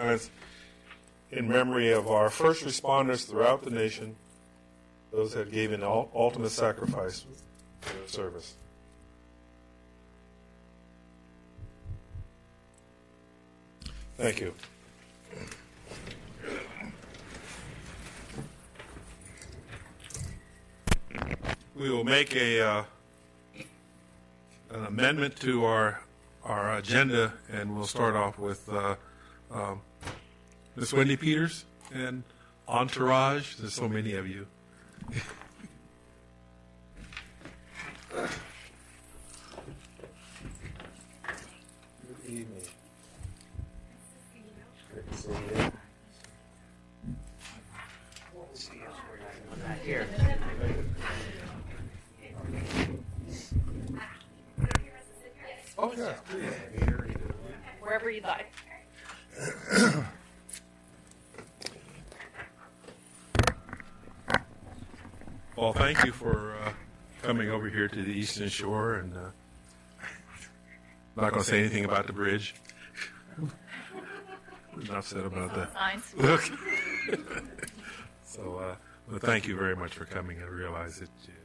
silence in memory of our first responders throughout the nation, those that gave an ultimate sacrifice for their service. Thank you. We will make an amendment to our agenda, and we'll start off with Ms. Wendy Peters and Entourage. There's so many of you. Good evening. Good to see you. Not here. Oh, yeah, please. Wherever you'd like. Well, thank you for coming over here to the Eastern Shore, and I'm not going to say anything about the bridge. Enough said about that. Signs. Look. So, well, thank you very much for coming. I realize that you're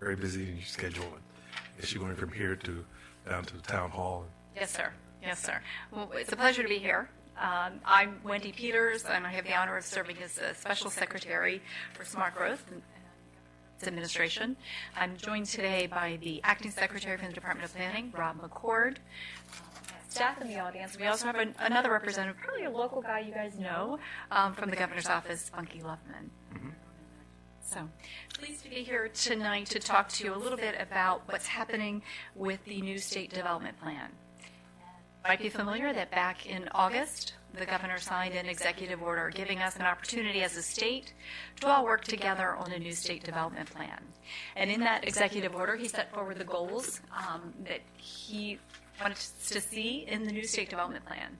very busy in your schedule, and I guess you're going from here to down to the town hall. Yes, sir. Yes, sir. Well, it's a pleasure to be here. I'm Wendy Peters, and I have the honor of serving as a Special Secretary for Smart Growth and Administration. I'm joined today by the Acting Secretary from the Department of Planning, Rob McCord. Staff in the audience. We also have another representative, probably a local guy you guys know, from the Governor's Office, Funky Luffman. Mm-hmm. So pleased to be here tonight to talk to you a little bit about what's happening with the new state development plan. You might be familiar that back in August, the governor signed an executive order giving us an opportunity as a state to all work together on a new state development plan. And in that executive order, he set forward the goals that he wanted to see in the new state development plan.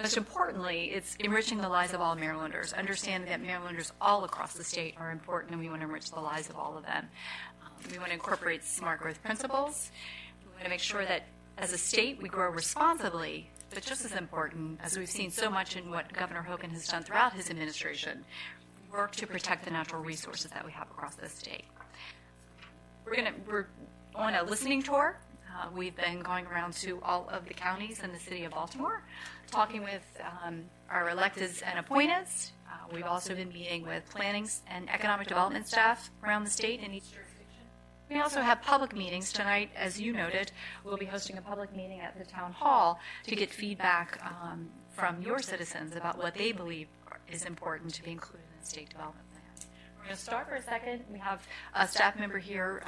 Most importantly, it's enriching the lives of all Marylanders, understanding that Marylanders all across the state are important, and we want to enrich the lives of all of them. We want to incorporate smart growth principles. We want to make sure that as a state we grow responsibly, but just as important, as we've seen so much in what Governor Hogan has done throughout his administration, work to protect the natural resources that we have across the state. We're on a listening tour. We've been going around to all of the counties in the city of Baltimore, talking with our electeds and appointeds. We've also been meeting with planning and economic development staff around the state in each jurisdiction. We also have public meetings. Tonight, as you noted, we'll be hosting a public meeting at the town hall to get feedback from your citizens about what they believe is important to be included in the state development plan. We're going to start for a second. We have a staff member here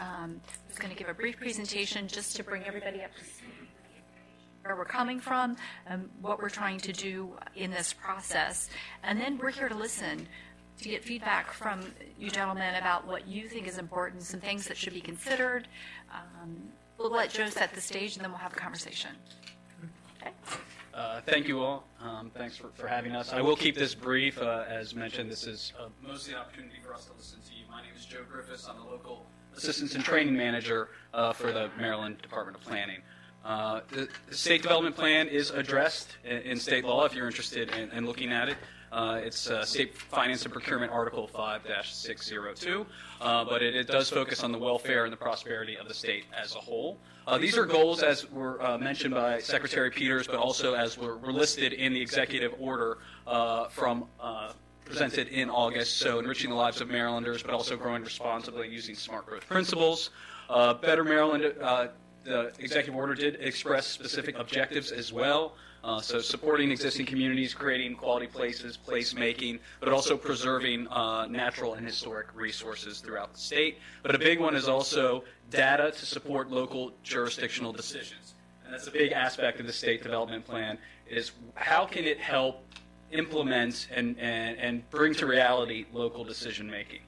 who's going to give a brief presentation just to bring everybody up to speed where we're coming from and what we're trying to do in this process. And then we're here to listen, to get feedback from you gentlemen about what you think is important, some things that should be considered. We'll let Joe set the stage, and then we'll have a conversation. Okay. Thank you all. Thanks for having us. I will keep this brief. As mentioned, this is mostly an opportunity for us to listen to you. My name is Joe Griffiths. I'm the local Assistance and Training Manager for the Maryland Department of Planning. The State Development Plan is addressed in state law if you're interested in looking at it. It's State Finance and Procurement Article 5-602, but it does focus on the welfare and the prosperity of the state as a whole. These are goals as were mentioned by Secretary Peters, but also as were listed in the executive order presented in August. So enriching the lives of Marylanders, but also growing responsibly using smart growth principles. Better Maryland, the executive order did express specific objectives as well. So supporting existing communities, creating quality places, placemaking, but also preserving natural and historic resources throughout the state. But a big one is also data to support local jurisdictional decisions. And that's a big aspect of the state development plan, is how can it help implement and bring to reality local decision making.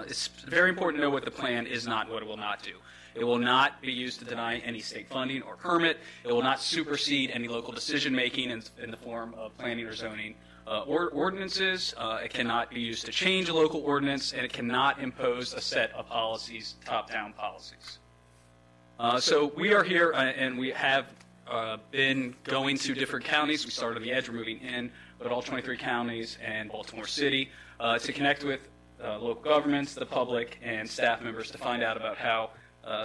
It's very important to know what the plan is not and what it will not do. It will not be used to deny any state funding or permit. It will not supersede any local decision-making in the form of planning or zoning ordinances. It cannot be used to change a local ordinance, and it cannot impose a set of policies, top-down policies. So we are here, and we have been going to different counties. We started on the edge, we're moving in, but all 23 counties and Baltimore City to connect with local governments, the public, and staff members to find out about how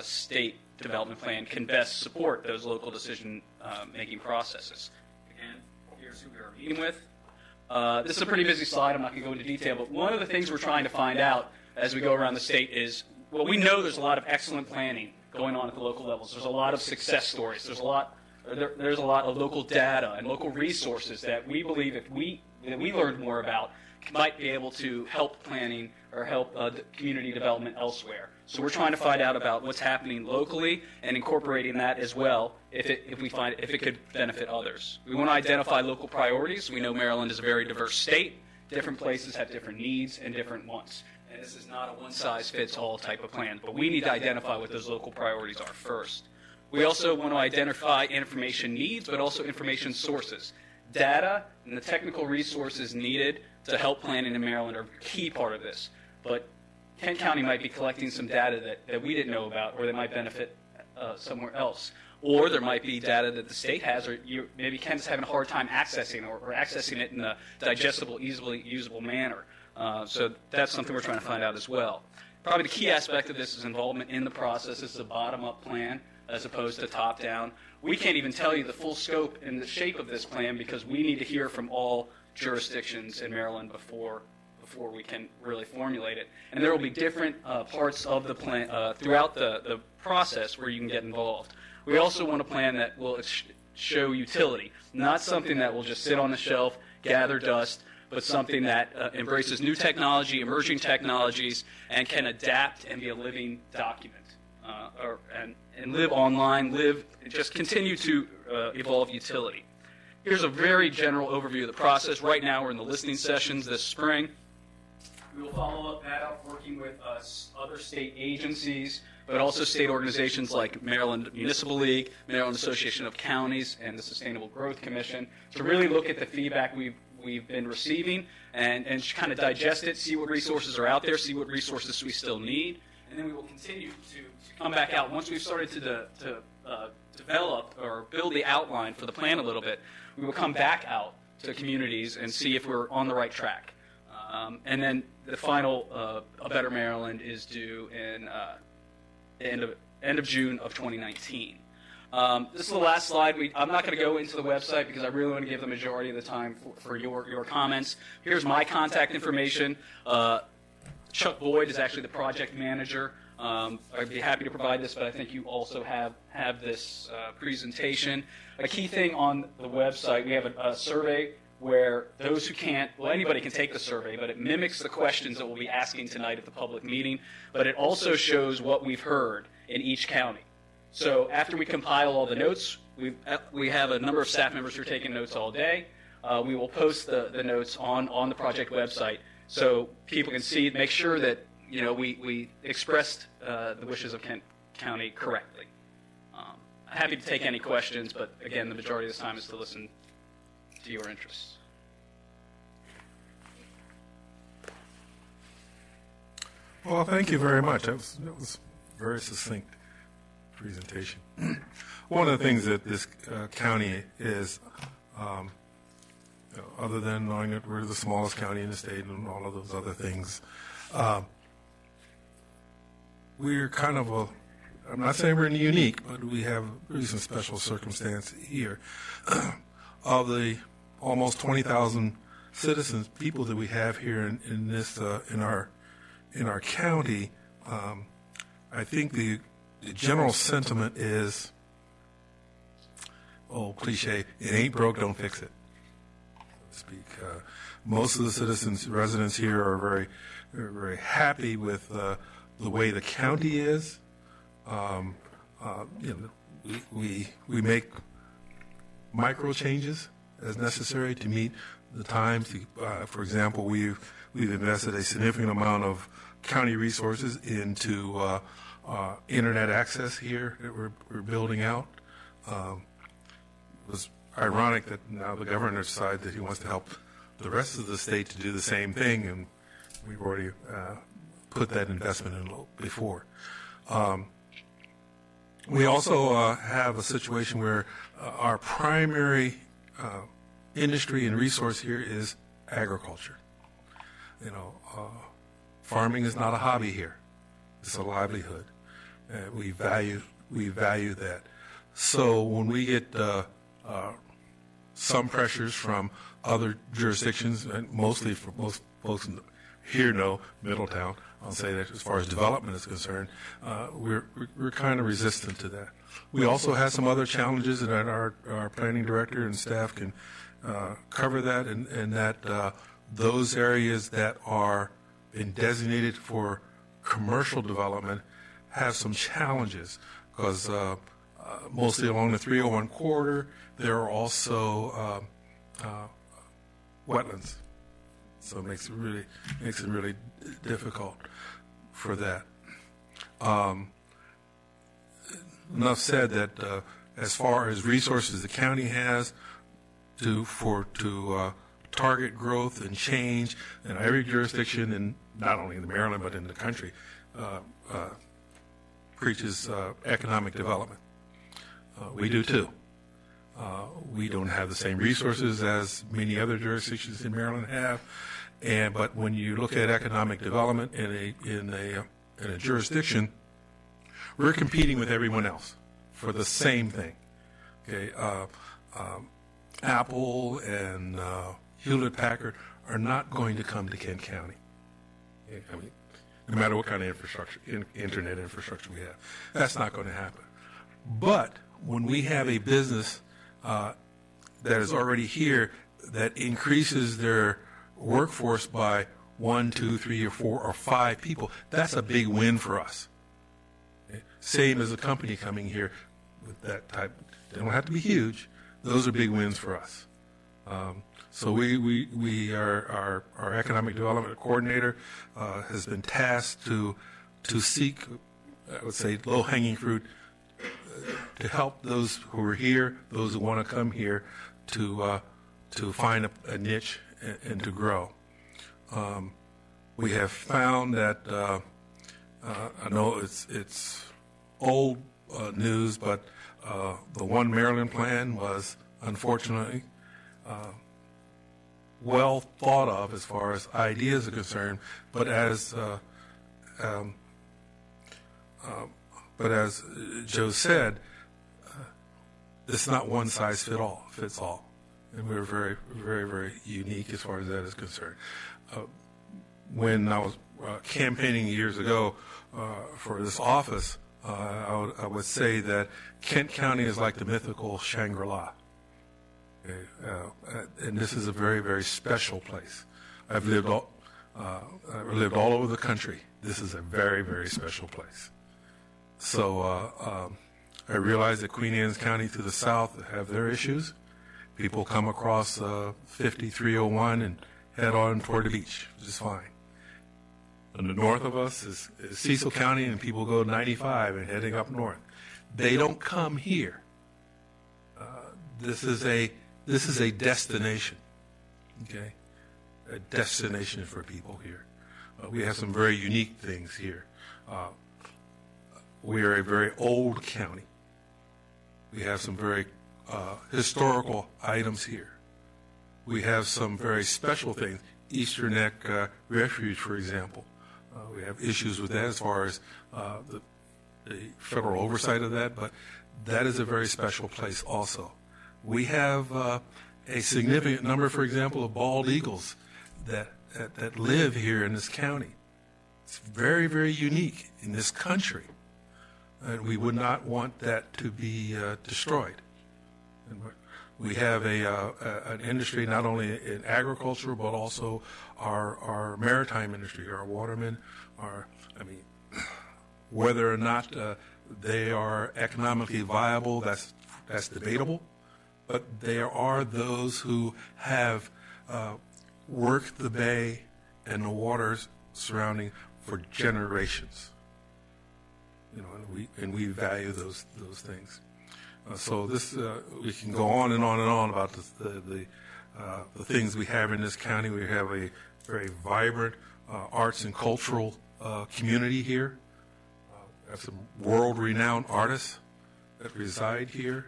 state development plan can best support those local decision-making processes. Again, here's who we are meeting with. This is a pretty busy slide. I'm not going to go into detail, but one of the things we're trying to find out as we go around the state is, well, we know there's a lot of excellent planning going on at the local levels. There's a lot of success stories. There's a lot of local data and local resources that we believe if we learned more about might be able to help planning or help community development elsewhere. So we're trying to find out about what's happening locally and incorporating that as well if it could benefit others. We want to identify local priorities. We know Maryland is a very diverse state. Different places have different needs and different wants. And this is not a one-size-fits-all type of plan, but we need to identify what those local priorities are first. We also want to identify information needs, but also information sources. Data and the technical resources needed to help planning in Maryland are a key part of this. But Kent County might be collecting some data that we didn't know about or that might benefit somewhere else. Or there might be data that the state has, or maybe Kent's having a hard time accessing or accessing it in a digestible, easily usable manner. So that's something we're trying to find out as well. Probably the key aspect of this is involvement in the process. This is a bottom-up plan as opposed to top-down. We can't even tell you the full scope and the shape of this plan because we need to hear from all jurisdictions in Maryland before we can really formulate it. And there will be different parts of the plan throughout the process where you can get involved. We also want a plan that will show utility, not something that will just sit on the shelf, gather dust, but something that embraces new technology, emerging technologies, and can adapt and be a living document. And live online, just continue to evolve utility. Here's a very general overview of the process. Right now we're in the listening sessions this spring. We will follow that up working with other state agencies, but also state organizations like Maryland Municipal League, Maryland Association of Counties, and the Sustainable Growth Commission to really look at the feedback we've been receiving and kind of digest it, see what resources are out there, see what resources we still need, and then we will continue to come back out. Once we've started to develop or build the outline for the plan a little bit, we will come back out to communities and see if we're on the right track. And then the final A Better Maryland is due in end of June of 2019. This is the last slide. I'm not going to go into the website because I really want to give the majority of the time for your comments. Here's my contact information. Chuck Boyd is actually the project manager. I'd be happy to provide this, but I think you also have this presentation. A key thing on the website, we have a survey where those who can't, well, anybody can take the survey, but it mimics the questions that we'll be asking tonight at the public meeting, but it also shows what we've heard in each county. So after we compile all the notes, we have a number of staff members who are taking notes all day. We will post the notes on the project website so people can see, make sure that we expressed the wishes of Kent County correctly. Happy to take any questions, but again, the majority of this time is to listen to your interests. Well, thank you very much. That was a very succinct presentation. One of the things that this county is, other than knowing that we're the smallest county in the state and all of those other things, we're kind of I'm not saying we're unique, but we have really some special circumstance here. Of the almost 20,000 citizens, people that we have here in our county, I think the general sentiment is, cliche, it ain't broke, don't fix it, so to speak. Most of the citizens, residents here are very happy with the way the county is. We make micro changes as necessary to meet the times. For example, we've invested a significant amount of county resources into internet access here that we're building out. It was ironic that now the governor decided that he wants to help the rest of the state to do the same thing, and we've already put that investment in before. We also have a situation where our primary industry and resource here is agriculture. You know, farming is not a hobby here; it's a livelihood. We value that. So when we get some pressures from other jurisdictions, and mostly for most folks here know Middletown, I'll say that as far as development is concerned, we're kind of resistant to that. We also have some other challenges, and our planning director and staff can cover that, and that those areas that are been designated for commercial development have some challenges because mostly along the 301 corridor, there are also wetlands. So it makes it really difficult for that. Enough said that as far as resources the county has to target growth and change, and every jurisdiction, and not only in Maryland but in the country, preaches economic development. We do too. We don't have the same resources as many other jurisdictions in Maryland have, but when you look at economic development in a jurisdiction, we're competing with everyone else for the same thing. Okay, Apple and Hewlett Packard are not going to come to Kent County. Okay? I mean, no matter what kind of infrastructure, internet infrastructure we have, that's not going to happen. But when we have a business that is already here that increases their workforce by 1, 2, 3, or 4, or 5 people, that's a big win for us. Okay? Same as a company coming here with that type. They don't have to be huge. Those are big wins for us. So we are our economic development coordinator has been tasked to seek, I would say, low-hanging fruit to help those who are here, those who want to come here, to find a niche and to grow. We have found that I know it's old news, but the One Maryland plan was unfortunately well thought of as far as ideas are concerned, but as Joe said, it's not one size fits all, and we're very, very, very unique as far as that is concerned. When I was campaigning years ago for this office, I would say that Kent County is like the mythical Shangri-La. Okay? And this is a very, very special place. I've lived all over the country. This is a very, very special place. So I realize that Queen Anne's County to the south have their issues. People come across 5301 and head on toward the beach, which is fine. And the north of us is Cecil County, and people go 95 and heading up north. They don't come here. This is a destination, okay? A destination for people here. We have some very unique things here. We are a very old county. We have some very historical items here. We have some very special things. Eastern Neck Refuge, for example. We have issues with that as far as the federal oversight of that, but that is a very special place also. We have a significant number, for example, of bald eagles that live here in this county. It's very, very unique in this country, and we would not want that to be destroyed. And we have an industry not only in agriculture but also our maritime industry, our watermen, whether or not they are economically viable, that's debatable. But there are those who have worked the bay and the waters surrounding for generations. You know, and we value those things. So this we can go on and on and on about the things we have in this county. We have a very vibrant arts and cultural community here. We have some world-renowned artists. that reside here.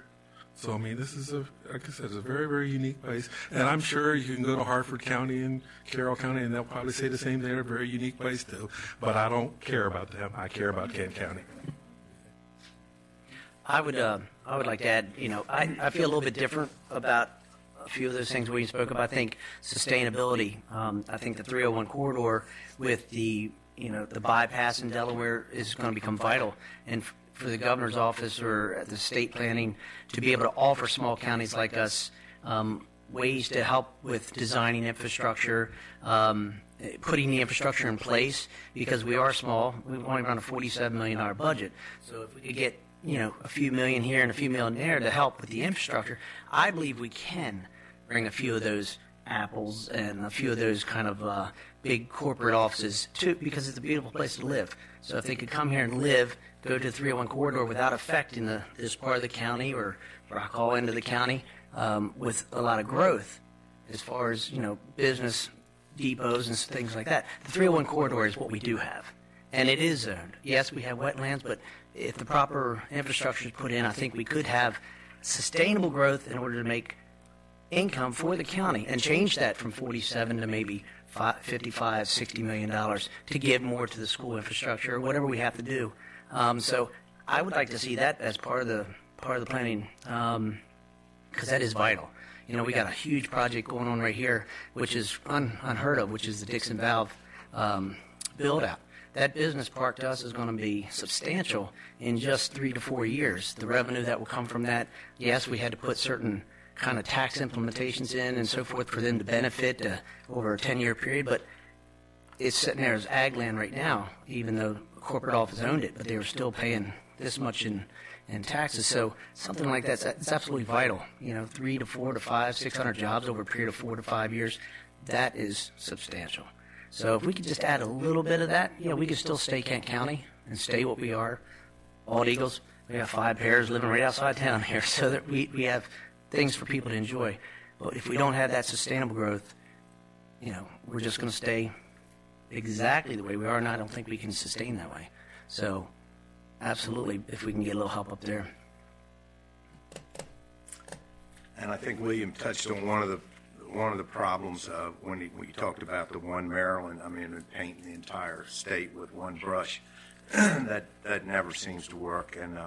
So, I mean, this is, like I said, it's a very, very unique place. And I'm sure you can go to Hartford County and Carroll County, and they'll probably say the same thing. They're a very unique place, too. But I don't care about them. I care about Kent County. I would like to add, I feel a little bit different about a few of those things we spoke about. I think sustainability. I think the 301 corridor with the bypass in Delaware is going to become vital. And for the governor's office or the state planning to be able to offer small counties like us ways to help with designing infrastructure, putting the infrastructure in place, because we are small. We only run a $47 million budget. So if we could get a few million here and a few million there to help with the infrastructure, I believe we can bring a few of those apples and a few of those kind of big corporate offices too, because it's a beautiful place to live. So if they could come here and live, go to the 301 corridor without affecting this part of the county or Rockall end of the county, with a lot of growth as far as business depots and things like that. The 301 corridor is what we do have, and it is zoned. Yes, we have wetlands, but if the proper infrastructure is put in, I think we could have sustainable growth in order to make income for the county and change that from 47 to maybe 55, 60 million dollars to give more to the school infrastructure or whatever we have to do. So I would like to see that as part of the planning, because that is vital. We got a huge project going on right here, which is unheard of, which is the Dixon Valve build out. That business park to us is going to be substantial in just 3 to 4 years. The revenue that will come from that, yes, we had to put certain kind of tax implementations in and so forth for them to benefit over a 10-year period, but it's sitting there as ag land right now, even though the corporate office owned it, but they were still paying this much in taxes. So something like that's absolutely vital. 3 to 4 to 5, 600 jobs over a period of 4 to 5 years, that is substantial. So if we could just add a little bit of that, we could still stay Kent County and stay what we are. Bald eagles, we have 5 pairs living right outside town here, so that we have things for people to enjoy. But if we don't have that sustainable growth, we're just going to stay exactly the way we are, and I don't think we can sustain that way. So absolutely, if we can get a little help up there. And I think William touched on one of the problems when you talked about the one Maryland. I mean, painting the entire state with one brush, that never seems to work. And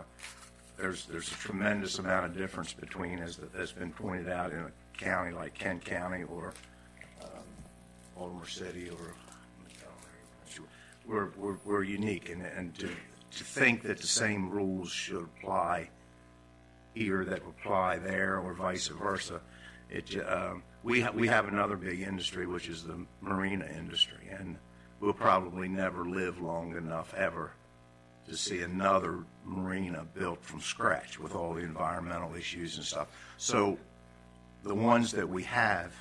there's a tremendous amount of difference between, as has been pointed out, in a county like Kent County or Baltimore City or we're unique, and to think that the same rules should apply here that apply there or vice versa. We have another big industry, which is the marina industry, and we'll probably never live long enough ever to see another marina built from scratch with all the environmental issues and stuff. So the ones that we have,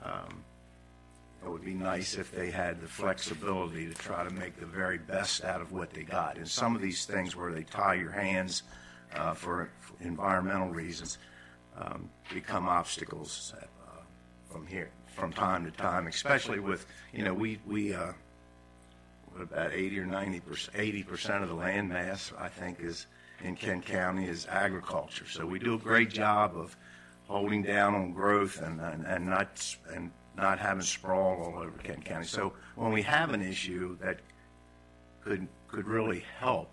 it would be nice if they had the flexibility to try to make the very best out of what they got. And some of these things where they tie your hands for environmental reasons become obstacles from time to time, especially with, we about 80 or 80% of the land mass, I think, is in Kent County is agriculture. So we do a great job of holding down on growth and not having sprawl all over Kent County. So when we have an issue that could really help,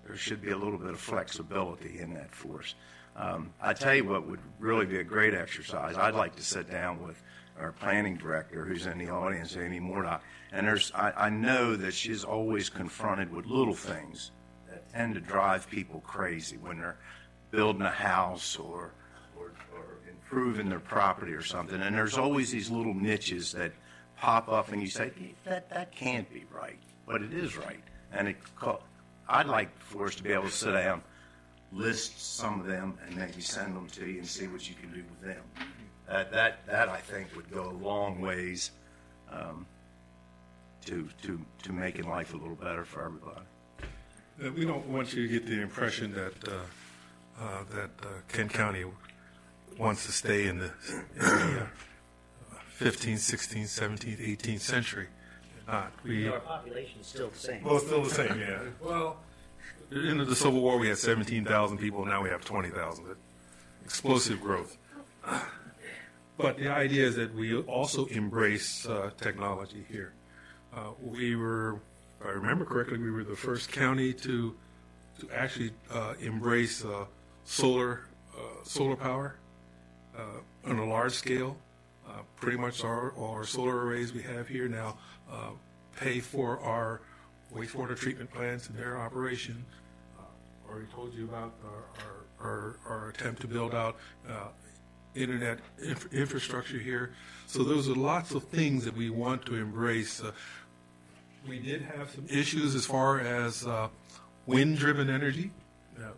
there should be a little bit of flexibility in that force. I tell you what would really be a great exercise. I'd like to sit down with our planning director, who's in the audience, Amy Murdoch, and I know that she's always confronted with little things that tend to drive people crazy when they're building a house or improving their property or something. And there's always these little niches that pop up, and you say, that can't be right, but it is right. And I'd like for us to be able to sit down, list some of them, and maybe send them to you and see what you can do with them. That I think would go a long ways to making life a little better for everybody. We don't want you to get the impression that Kent County wants to stay in the 15th, 16th, 17th, 18th century. Our population is still the same. Well, it's still the same, yeah. Well, In the Civil War, we had 17,000 people. Now we have 20,000. Explosive growth. But the idea is that we also embrace technology here. We were, if I remember correctly, we were the first county to actually embrace solar power on a large scale. Pretty much all our solar arrays we have here now pay for our wastewater treatment plants and their operation. Already told you about our attempt to build out internet infrastructure here. So those are lots of things that we want to embrace. We did have some issues as far as wind-driven energy,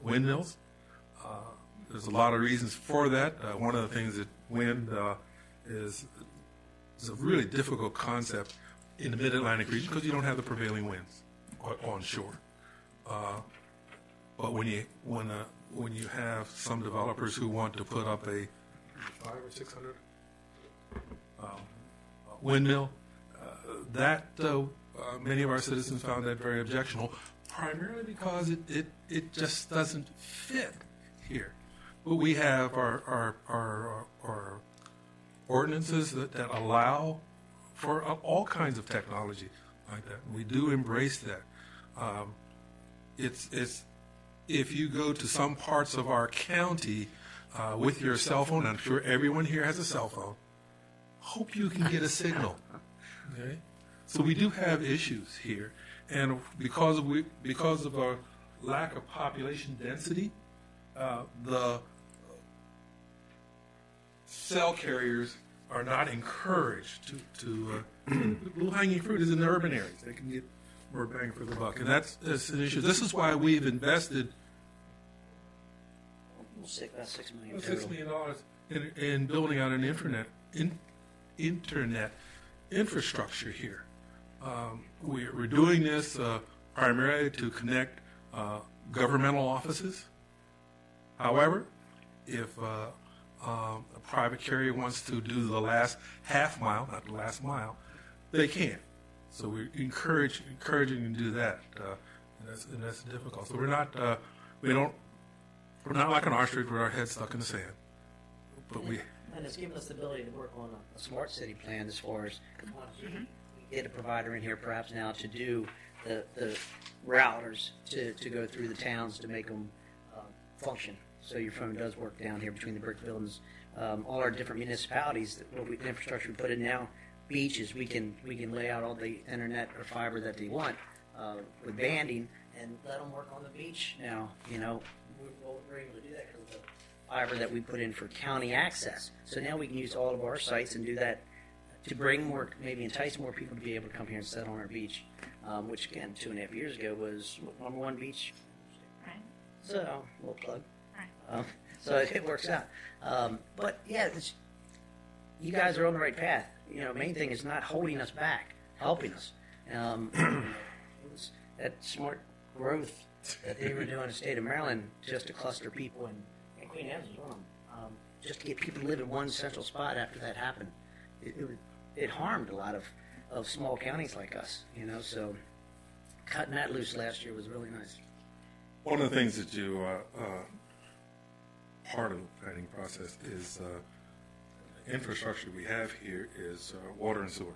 windmills. There's a lot of reasons for that. One of the things that wind is a really difficult concept in the mid-Atlantic region because you don't have the prevailing winds on shore. But when you have some developers who want to put up a 500 or 600 windmill, many of our citizens found that very objectionable, primarily because it just doesn't fit here. But we have our ordinances that allow for all kinds of technology like that. We do embrace that. If you go to some parts of our county with your cell phone, I'm sure everyone here has a cell phone, hope you can get a signal. Okay? So we do have issues here. And because of our lack of population density, the cell carriers are not encouraged to low-hanging fruit is in the urban areas. They can get more bang for the buck, and that's an issue. This is why we've invested about $6 million. $6 million in building out an internet infrastructure here. We're doing this primarily to connect governmental offices. However, if a private carrier wants to do the last half mile, not the last mile, they can. So we're encouraging them to do that, and that's difficult. So we're not like an ostrich with our head stuck in the sand. But and it's given us the ability to work on a smart city plan as far as we get a provider in here perhaps now to do the routers to go through the towns to make them function. So your phone does work down here between the brick buildings. All our different municipalities, the infrastructure we put in now, beaches, we can lay out all the internet or fiber that they want with banding and let them work on the beach now. You know, we're able to do that because of the fiber that we put in for county access. So now we can use all of our sites and do that to bring more, maybe entice more people to be able to come here and settle on our beach, which again, 2.5 years ago was number one beach. Right. So, a little plug. Right. So it works out. But yeah, you guys are on the right path. You know, main thing is not holding us back, helping us. It was that smart growth that they were doing in the state of Maryland just to cluster people, and Queen Anne's was one of them, just to get people to live in one central spot after that happened. It harmed a lot of small counties like us, you know, so cutting that loose last year was really nice. one of the things that you part of the planning process is infrastructure we have here is water and sewer.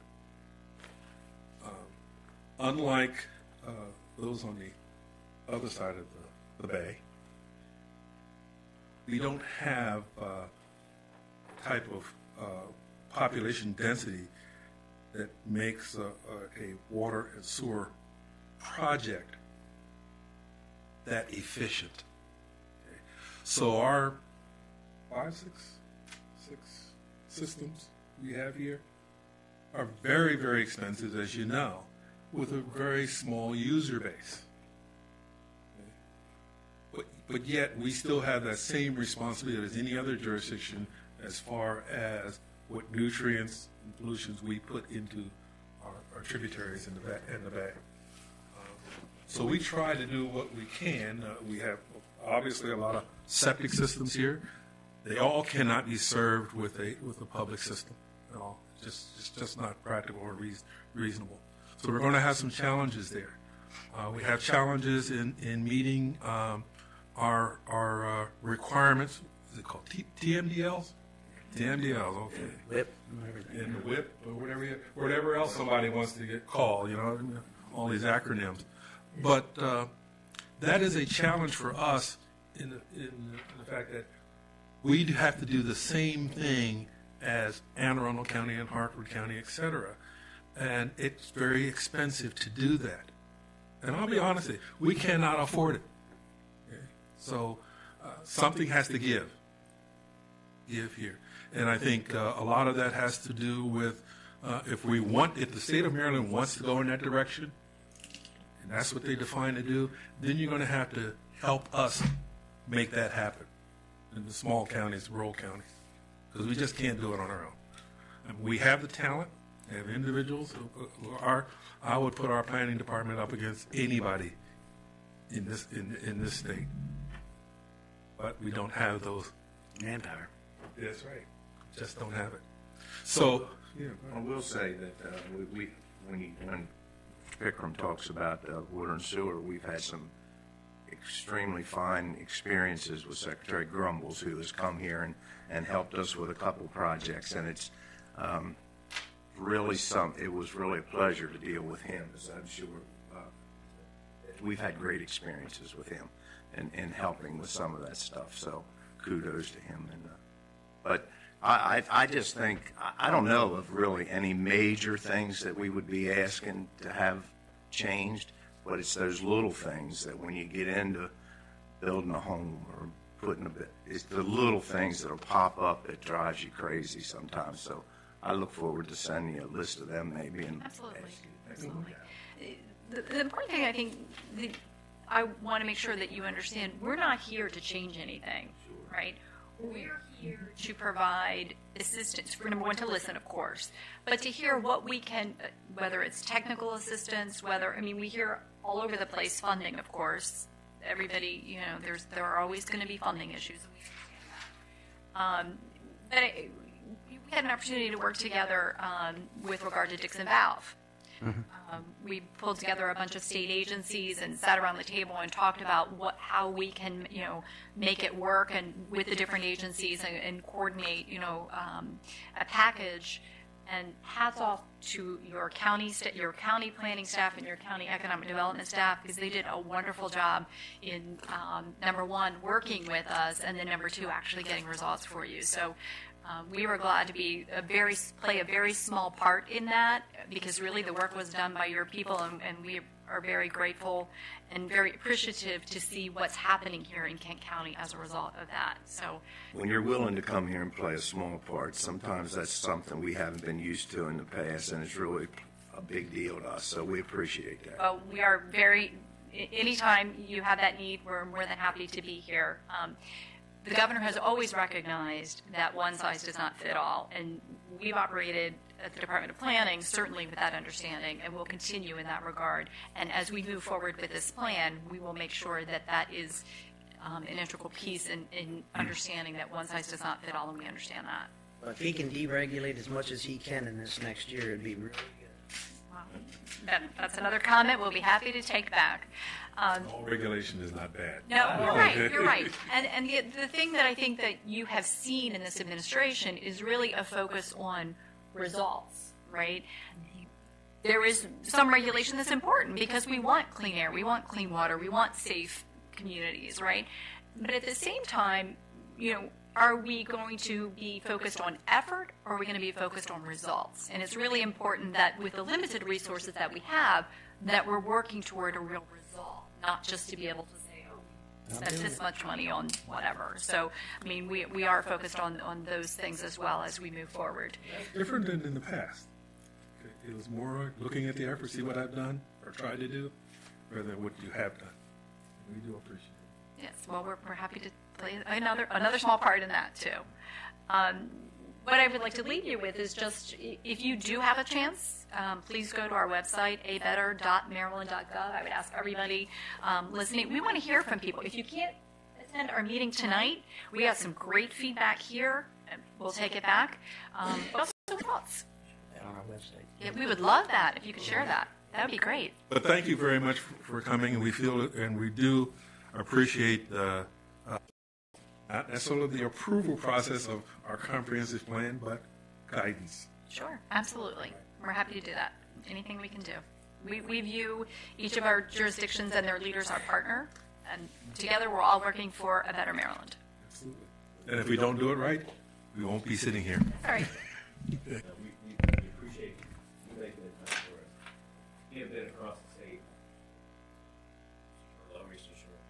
Unlike those on the other side of the bay, we don't have type of population density that makes a water and sewer project that efficient. Okay. So our six systems we have here are very, very expensive, as you know, with a very small user base. Okay. But yet we still have that same responsibility as any other jurisdiction as far as what nutrients and pollutions we put into our tributaries in the bay. So we try to do what we can. We have obviously a lot of septic systems here. They all cannot be served with a public system at all. It's just not practical or reasonable. So we're going to have some challenges there. We have challenges in meeting our requirements. Is it called TMDLs? TMDLs, okay. Whip. And the whip, or whatever else somebody wants to get called, all these acronyms. But that is a challenge for us in the fact that we have to do the same thing as Anne Arundel County and Hartford County, et cetera. And it's very expensive to do that. And I'll be honest with you, we cannot afford it. Okay? So something has to give here. And I think a lot of that has to do with if the state of Maryland wants to go in that direction, and that's what they define to do, then you're going to have to help us make that happen in the small counties, rural counties, because we just can't do it on our own. And we have the talent, we have individuals who are. I would put our planning department up against anybody in this state, but we don't have those Manpower. That's right. Just don't have it. So, I will say that when Vikram talks about water and sewer, we've had some extremely fine experiences with Secretary Grumbles, who has come here and helped us with a couple projects, and it's it was really a pleasure to deal with him, as I'm sure we've had great experiences with him and helping with some of that stuff. So kudos to him. But I just think, I don't know of really any major things that we would be asking to have changed, but it's those little things that when you get into building a home or putting it's the little things that'll pop up that drives you crazy sometimes. So I look forward to sending you a list of them maybe. And Absolutely. The important thing, I think, I want to make sure that you understand, we're not here to change anything, right? We're here to provide assistance. For number one, to listen, of course, but to hear what we can, whether it's technical assistance, we hear all over the place funding, of course. Everybody, there are always going to be funding issues. But we had an opportunity to work together with regard to Dixon Valve. We pulled together a bunch of state agencies and sat around the table and talked about how we can, make it work, and with the different agencies and coordinate, a package. And hats off to your county planning staff and your county economic development staff, because they did a wonderful job in number one, working with us, and then number two, actually getting results for you. So. We were glad to play a very small part in that, because really the work was done by your people, and we are very grateful and very appreciative to see what's happening here in Kent County as a result of that. So, when you're willing to come here and play a small part, sometimes that's something we haven't been used to in the past, and it's really a big deal to us. So we appreciate that. Well, we are anytime you have that need, we're more than happy to be here. The governor has always recognized that one size does not fit all, and we've operated at the Department of Planning certainly with that understanding, and we'll continue in that regard. And as we move forward with this plan, we will make sure that that is an integral piece in understanding that one size does not fit all, and we understand that. Well, if he can deregulate as much as he can in this next year, it'd be really good. Wow. That's another comment we'll be happy to take back. All regulation is not bad. No, you're right. And the thing that I think that you have seen in this administration is really a focus on results, right? There is some regulation that's important because we want clean air, we want clean water, we want safe communities, right? But at the same time, are we going to be focused on effort, or are we going to be focused on results? And it's really important that with the limited resources that we have, that we're working toward a real result, not just to be able to say, oh, we spent this much money on whatever. So, we are focused on those things as well as we move forward. Different than in the past. It was more looking at the effort, see what I've done or tried to do, rather than what you have done. We do appreciate it. Yes, well, we're happy to play another small part in that too. What I would like to leave you with is just, if you do have a chance, please go to our website, abetter.maryland.gov. I would ask everybody listening, we want to hear from people. If you can't attend our meeting tonight, we have some great feedback here. We'll take it back. But also thoughts. On our website. Yeah, we would love that if you could share that. That would be great. But thank you very much for coming, and we feel it, and we do appreciate not necessarily the approval process of our comprehensive plan, but guidance. Sure, absolutely. We're happy to do that. Anything we can do. We view each of our jurisdictions and their leaders our partner, and together we're all working for a better Maryland. Absolutely. And if we don't do it right, we won't be sitting here. All right. We appreciate you making the time for us. You have been across the state for Lower Eastern Shore.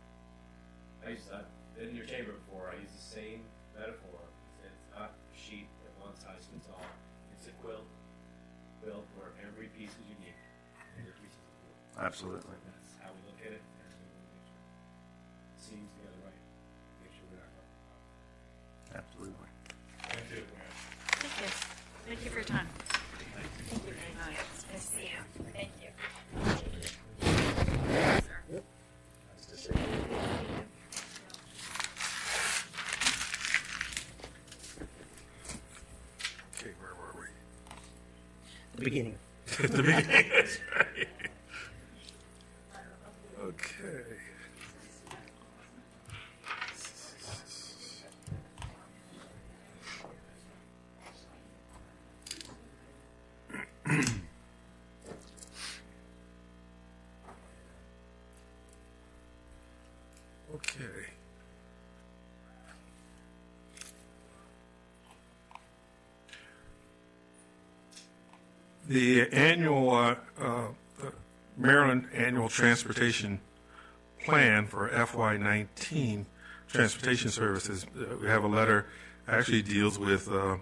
I've been in your chamber before. I use the same metaphor. It's not a sheet that one size fits all. It's a quilt built where every piece is unique. Every piece is important. Absolutely. That's how we look at it, and we want to make sure it seems together right. Make sure we're not going to. Absolutely. Thank you. Thank you. Thank you for your time. Thank you very much. It's nice to see you. Thank you. Okay, where were we? The beginning. At the beginning. That's right. Okay. Okay. The annual Maryland Annual Transportation Plan for FY19 Transportation Services, we have a letter actually deals with the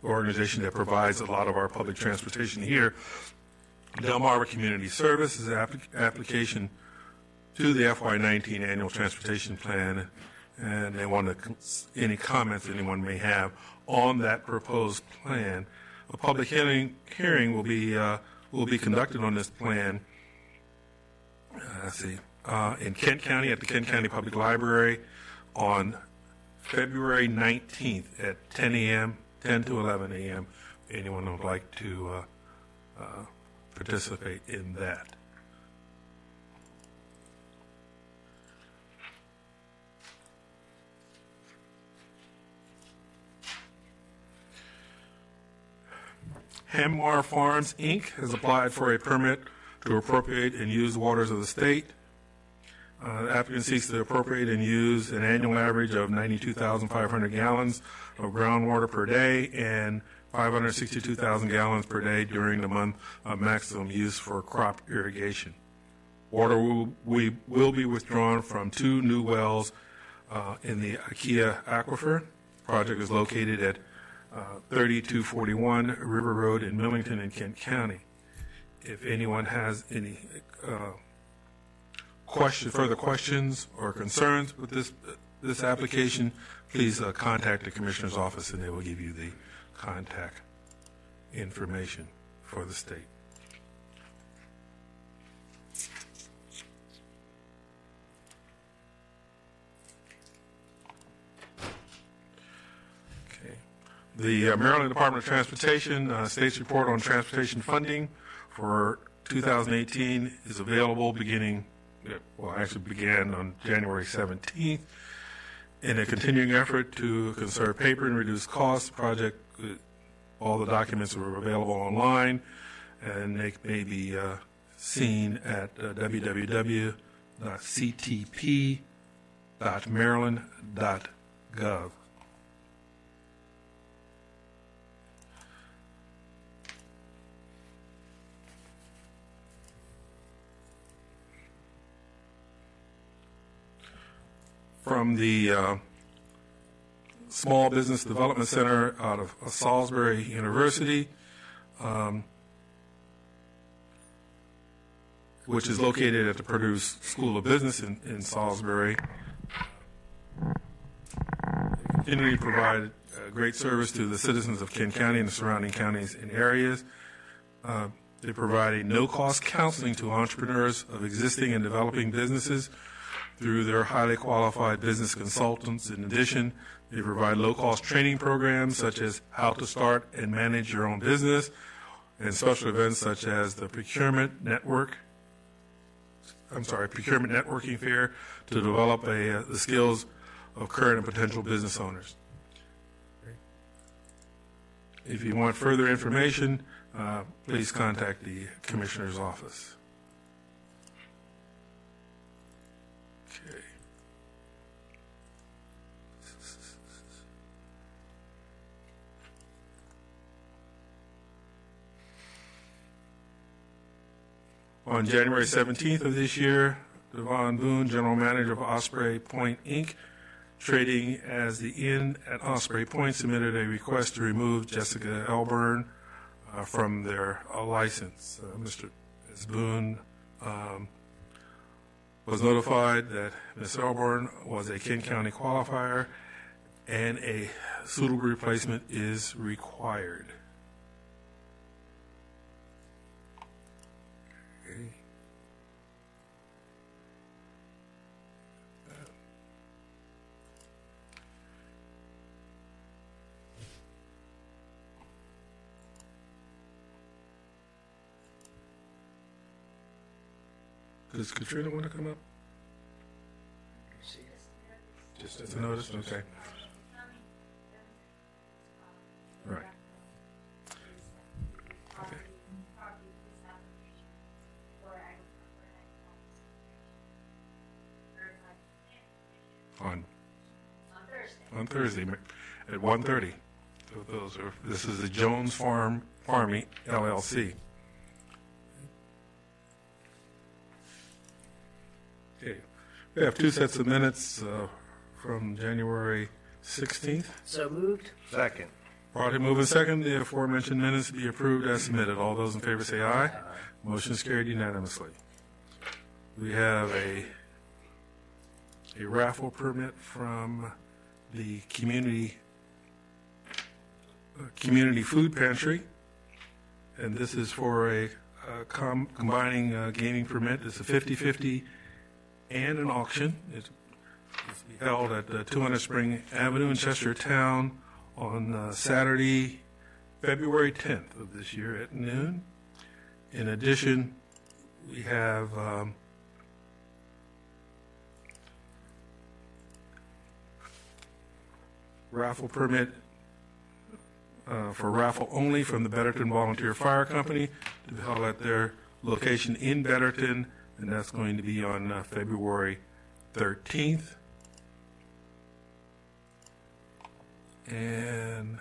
organization that provides a lot of our public transportation here. Delmarva Community Services application to the FY19 Annual Transportation Plan, and they want any comments anyone may have on that proposed plan. A public hearing will be conducted on this plan. In Kent County at the Kent County Public Library on February 19th at 10 a.m., 10 to 11 a.m. Anyone would like to participate in that. Hammar Farms, Inc. has applied for a permit to appropriate and use waters of the state. The applicant seeks to appropriate and use an annual average of 92,500 gallons of groundwater per day and 562,000 gallons per day during the month of maximum use for crop irrigation. Water will be withdrawn from 2 new wells in the Aquia Aquifer. The project is located at 3241 River Road in Millington in Kent County. If anyone has any further questions or concerns with this application, please contact the Commissioner's office and they will give you the contact information for the state. The Maryland Department of Transportation State's Report on Transportation Funding for 2018 is available began on January 17th. In a continuing effort to conserve paper and reduce costs, all the documents are available online, and they may be seen at www.ctp.maryland.gov. From the Small Business Development Center out of Salisbury University, which is located at the Purdue School of Business in Salisbury. They continue to provide great service to the citizens of Kent County and the surrounding counties and areas. They provide a no-cost counseling to entrepreneurs of existing and developing businesses through their highly qualified business consultants. In addition, they provide low-cost training programs such as how to start and manage your own business, and special events such as the procurement networking fair to develop the skills of current and potential business owners. If you want further information, please contact the Commissioner's office. Okay. On January 17th of this year, Devon Boone, General Manager of Osprey Point, Inc., trading as the Inn at Osprey Point, submitted a request to remove Jessica Elburn from their license. Mr. Boone was notified that Ms. Elburn was a Kent County qualifier and a suitable replacement is required. Okay. Does Katrina want to come up? Just as a notice? Okay. Right. Okay. On Thursday at 1:30. So this is the Jones Farming LLC. Okay. We have two sets of minutes from January 16th. So moved. Second. Probably move in second. The aforementioned minutes be approved as submitted. All those in favor say aye. Motion is carried unanimously. We have a raffle permit from the community food pantry, and this is for a combining gaming permit. It's a 50-50 and an auction. It's held at 200 Spring Avenue in Chestertown on Saturday, February 10th of this year at noon. In addition, we have raffle permit for raffle only from the Betterton Volunteer Fire Company to be held at their location in Betterton, and that's going to be on February 13th. And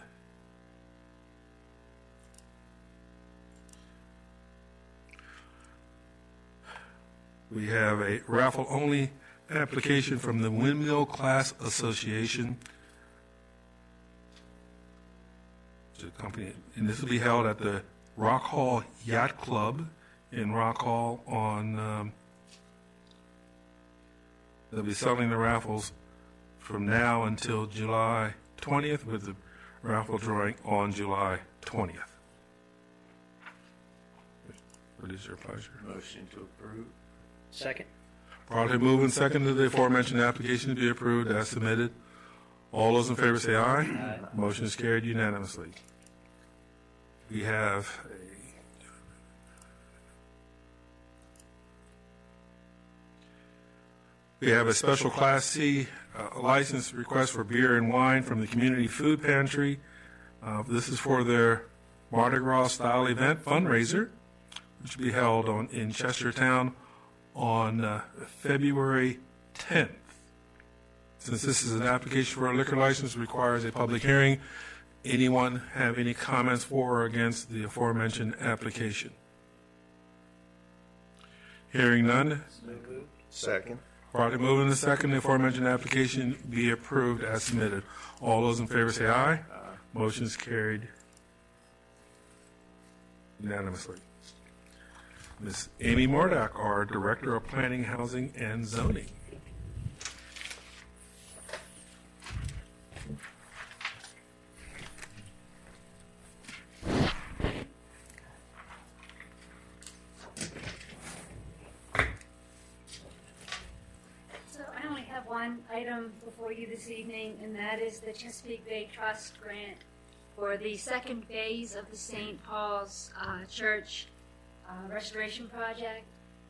we have a raffle only application from the Windmill Class Association. It's a company, and this will be held at the Rock Hall Yacht Club in Rock Hall on, they'll be selling the raffles from now until July 20th, with the raffle drawing on July 20th. What is your pleasure? Motion to approve. Second. Probably moved and seconded the aforementioned application to be approved as submitted. All those in favor say aye. Aye. Motion is carried unanimously. We have a special Class C license request for beer and wine from the Community Food Pantry. This is for their Mardi Gras style event fundraiser, which will be held in Chestertown on February 10th. Since this is an application for a liquor license, it requires a public hearing. Anyone have any comments for or against the aforementioned application? Hearing none. Second. Probably moving the second, the aforementioned application be approved as submitted. All those in favor say aye. Aye. Motion is carried unanimously. Ms. Amy Mordak, our Director of Planning, Housing, and Zoning. One item before you this evening, and that is the Chesapeake Bay Trust grant for the second phase of the St. Paul's Church restoration project.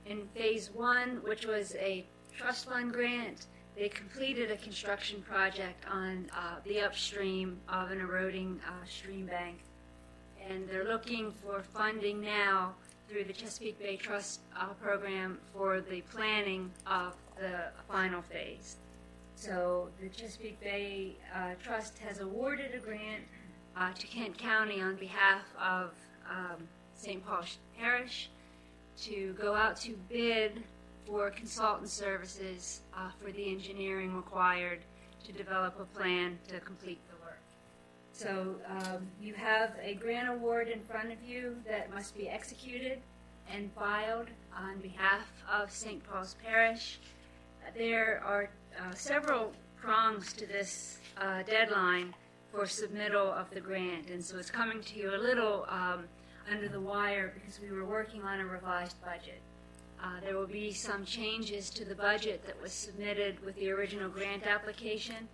In phase 1, which was a trust fund grant, they completed a construction project on the upstream of an eroding stream bank. And they're looking for funding now through the Chesapeake Bay Trust program for the planning of the final phase. So the Chesapeake Bay Trust has awarded a grant to Kent County on behalf of St. Paul Parish to go out to bid for consultant services for the engineering required to develop a plan to complete the work. So you have a grant award in front of you that must be executed and filed on behalf of St. Paul's Parish. There are several prongs to this deadline for submittal of the grant, and so it's coming to you a little under the wire because we were working on a revised budget. There will be some changes to the budget that was submitted with the original grant application.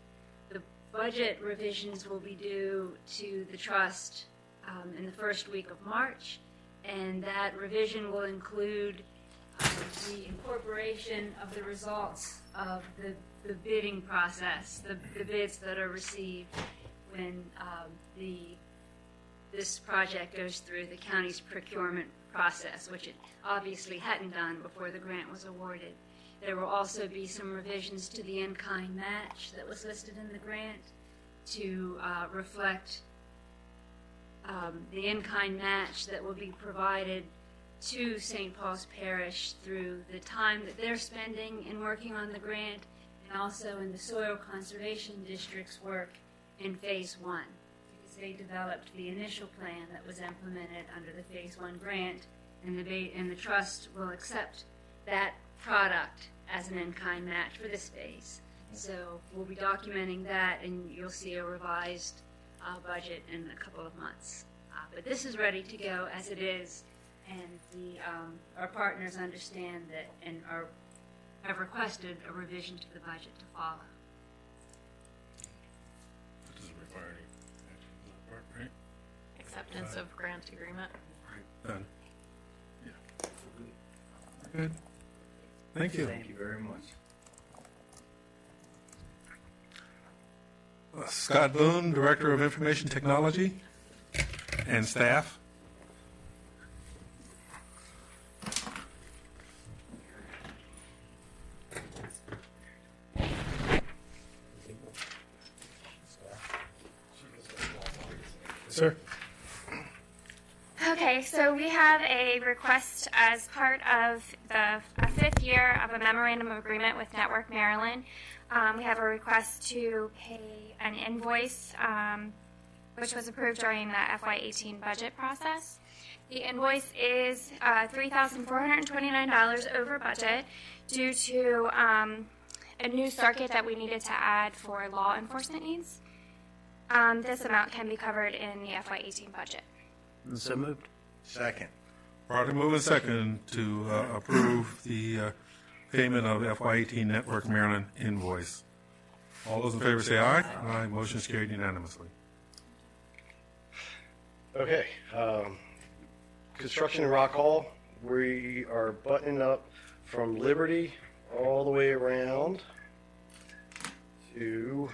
The budget revisions will be due to the trust in the first week of March, and that revision will include the incorporation of the results of the bidding process, the bids that are received when this project goes through the county's procurement process, which it obviously hadn't done before the grant was awarded. There will also be some revisions to the in-kind match that was listed in the grant to reflect the in-kind match that will be provided to St. Paul's Parish through the time that they're spending in working on the grant and also in the Soil Conservation District's work in Phase 1. Because they developed the initial plan that was implemented under the Phase 1 grant, and the trust will accept that product as an in-kind match for this phase. So we'll be documenting that, and you'll see a revised budget in a couple of months. But this is ready to go as it is, and our partners understand that and have requested a revision to the budget to follow. That doesn't require any action on that part, right? Acceptance of grant agreement. Right, done. Yeah. Good. Thank you. Thank you very much. Scott Boone, Director of Information Technology, and staff. Sir. Okay, so we have a request as part of a fifth year of a memorandum of agreement with Network Maryland. We have a request to pay an invoice, which was approved during the FY18 budget process. The invoice is $3,429 over budget due to a new circuit that we needed to add for law enforcement needs. This amount can be covered in the FY18 budget. So moved. Second. Properly moved and second to approve the payment of FY18 Network Maryland invoice. All those in favor say aye. Aye. Motion is carried unanimously. Okay. Construction in Rock Hall. We are buttoning up from Liberty all the way around to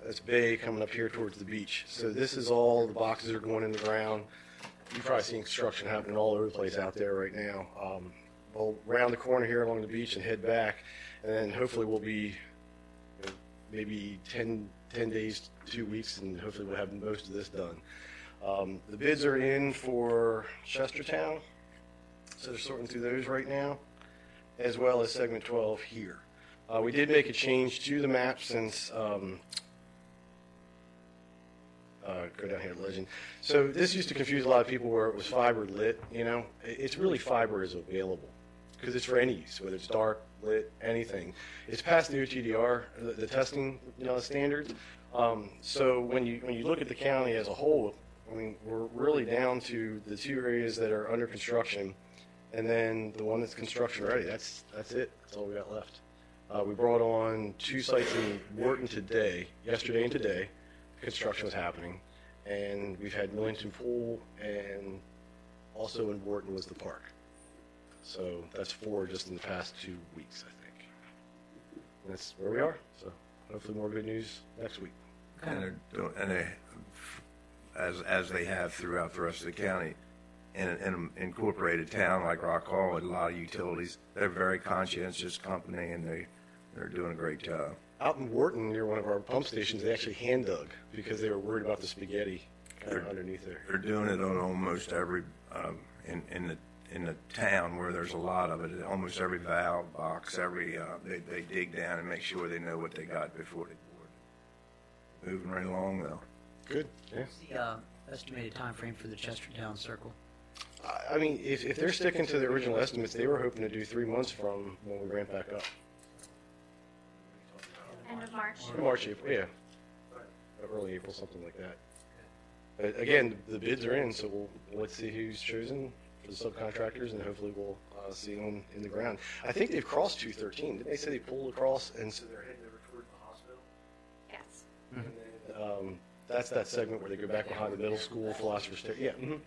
that's Bay coming up here towards the beach. So this is all the boxes are going in the ground. You've probably seen construction happening all over the place out there right now. We'll round the corner here along the beach and head back, and then hopefully we'll be maybe 10 days, 2 weeks, and hopefully we'll have most of this done. The bids are in for Chestertown, so they're sorting through those right now, as well as segment 12 here. We did make a change to the map since go down here to Legend. So this used to confuse a lot of people where it was fiber lit, you know. It's really fiber is available because it's for any use, whether it's dark, lit, anything. It's past the OTDR, the testing, standards. So when you look at the county as a whole, I mean, we're really down to the two areas that are under construction, and then the one that's construction ready. That's it. That's all we got left. We brought on 2 sites in Wharton yesterday and today. Construction was happening, and we've had Millington Pool, and also in Wharton was the park. So that's 4 just in the past 2 weeks, I think. And that's where we are. So hopefully more good news next week. And they're doing, as they have throughout the rest of the county, in an incorporated town like Rock Hall with a lot of utilities, they're a very conscientious company, and they're doing a great job. Out in Wharton, near one of our pump stations, they actually hand dug because they were worried about the spaghetti kind of underneath there. They're doing it on almost every in the town where there's a lot of it. Almost every valve box, they dig down and make sure they know what they got before they board. Moving right along though. Good. Yeah. What's the estimated time frame for the Chestertown Circle? I mean, if they're sticking to the original estimates, they were hoping to do 3 months from when we ramp back up. End of March. March, April, yeah. Early April, something like that. But again, the bids are in, so let's see who's chosen for the subcontractors, and hopefully we'll see them in the ground. I think they've crossed 213. Didn't they say they pulled across, and so they're heading over toward the hospital? Yes. And then, that's that segment where they go back behind the middle school, Philosopher's Stairs. Yeah. And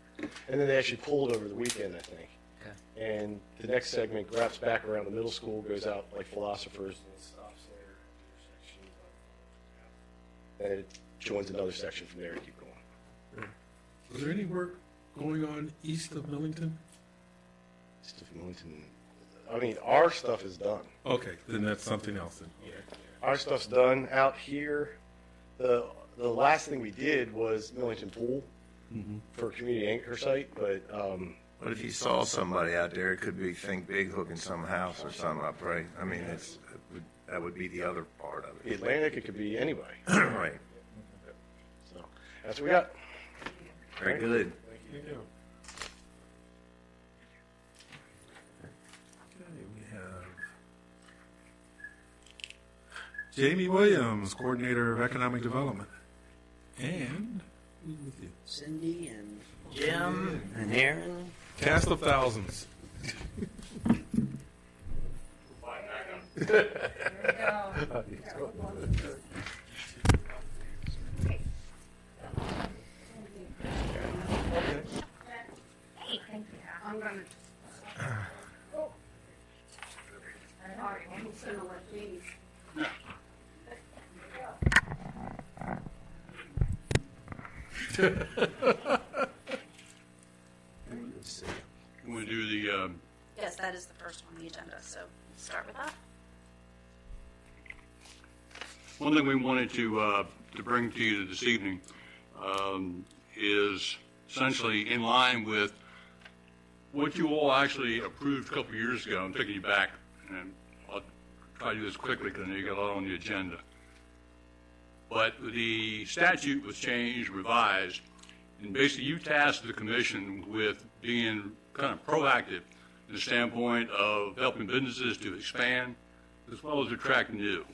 then they actually pulled over the weekend, I think. Okay. And the next segment wraps back around the middle school, goes out like Philosopher's, and it stops there. And it joins another section from there and keep going. Is there any work going on east of Millington? East of Millington. I mean, our stuff is done. Okay, then that's something else then. Okay. Our stuff's done out here. The last thing we did was Millington Pool for a community anchor site, but But if you saw somebody out there, it could be Think Big hooking some house or something up, right? I mean, that would be the other part of the it. Atlantic, it could be anybody. Right. So that's what we got. Very good. Thank you. Okay, we have Jamie Williams, Coordinator of Economic Development. And who's with you? Cindy and Jim and Aaron. Cast of thousands. I'm gonna. All right, I'm just gonna let these. You want to do the, Yes, that is the first one on the agenda, so start with that. one thing we wanted to bring to you this evening is essentially in line with what you all actually approved a couple of years ago. I'm taking you back, and I'll try to do this quickly because I know you got a lot on the agenda. But the statute was changed, revised, and basically you tasked the commission with being kind of proactive in the standpoint of helping businesses to expand as well as attract new.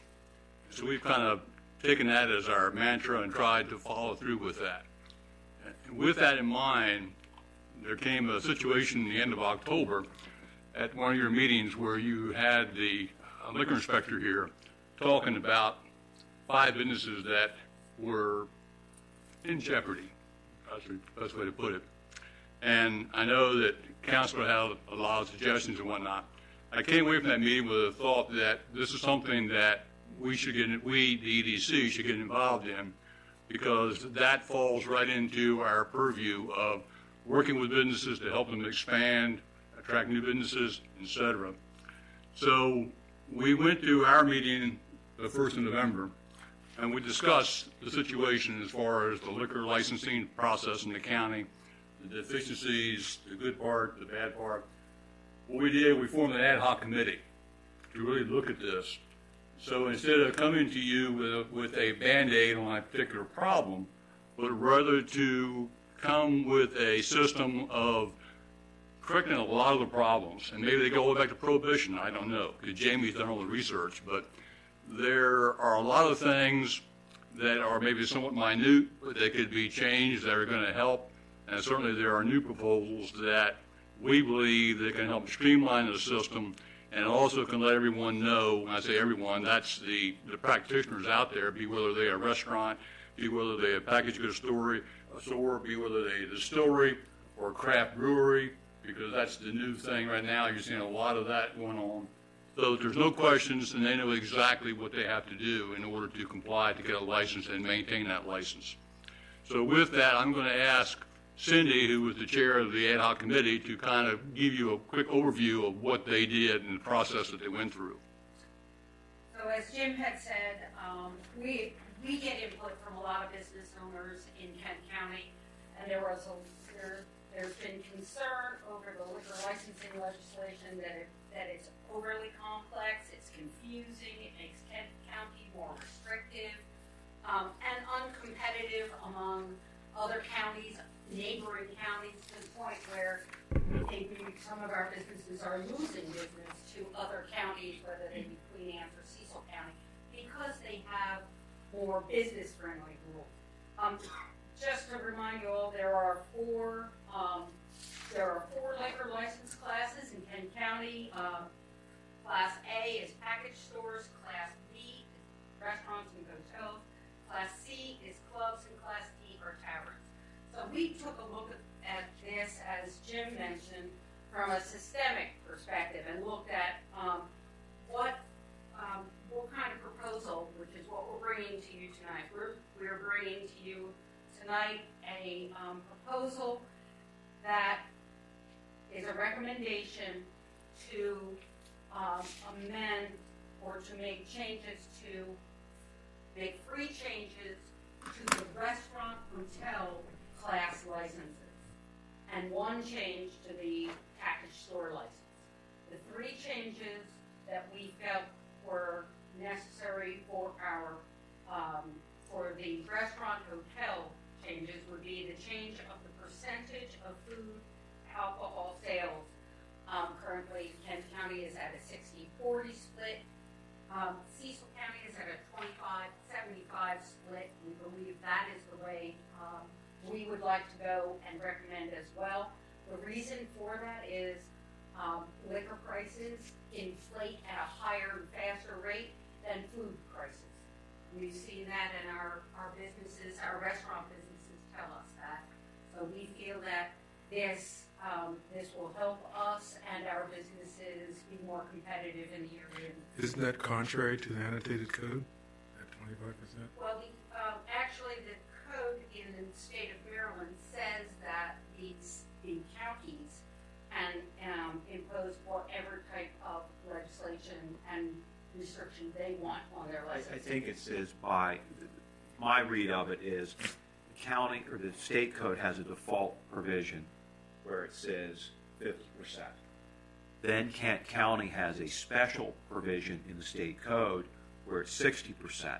So we've kind of taken that as our mantra and tried to follow through with that. And with that in mind, there came a situation in the end of October at one of your meetings where you had the liquor inspector here talking about 5 businesses that were in jeopardy. That's the best way to put it. And I know that Councilor had a lot of suggestions and whatnot. I came away from that meeting with a thought that this is something that we, the EDC, should get involved in, because that falls right into our purview of working with businesses to help them expand, attract new businesses, etc. So we went to our meeting the 1st of November, and we discussed the situation as far as the liquor licensing process in the county, the deficiencies, the good part, the bad part. What we did, we formed an ad hoc committee to really look at this. So instead of coming to you with a Band-Aid on a particular problem, but rather to come with a system of correcting a lot of the problems. And maybe they go back to prohibition, I don't know, because Jamie's done all the research, but there are a lot of things that are maybe somewhat minute, but they could be changed that are going to help. And certainly there are new proposals that we believe that can help streamline the system, and also can let everyone know, when I say everyone, that's the practitioners out there, be whether they are a restaurant, be whether they're a packaged goods store, be whether they're a distillery or a craft brewery, because that's the new thing right now. You're seeing a lot of that going on. So there's no questions, and they know exactly what they have to do in order to comply to get a license and maintain that license. So with that, I'm going to ask Cindy, who was the chair of the ad hoc committee, to kind of give you a quick overview of what they did and the process that they went through. So as Jim had said, we get input from a lot of business owners in Kent County, and there's been concern over the liquor licensing legislation that it's overly complex, it's confusing, it makes Kent County more restrictive, and uncompetitive among other counties, neighboring counties, to the point where we think some of our businesses are losing business to other counties, whether they be Queen Anne's or Cecil County, because they have more business-friendly rules. Just to remind you all, there are four liquor license classes in Kent County. Class A is package stores, Class B is restaurants and hotels, Class C is clubs, and Class D are taverns. So we took a look at this, as Jim mentioned, from a systemic perspective and looked at what kind of proposal, which is what we're bringing to you tonight. We're bringing to you tonight a proposal that is a recommendation to amend or to make changes to make free changes to the restaurant hotel class licenses and one change to the package store license. The three changes that we felt were necessary for our for the restaurant hotel changes would be the change of the percentage of food alcohol sales. Currently, Kent County is at a 60-40 split. Cecil County is at a 25-75 split. We believe that is the way we would like to go and recommend as well. The reason for that is liquor prices inflate at a higher and faster rate than food prices. We've seen that in our businesses, our restaurant businesses tell us that. So we feel that this will help us and our businesses be more competitive in the area. Isn't that contrary to the annotated code at 25%? Well, actually, the code in the state of Maryland says that the counties can impose whatever type of legislation and restriction they want on their license. I think it says my read of it is the county or the state code has a default provision where it says 50%. Then Kent County has a special provision in the state code where it's 60%.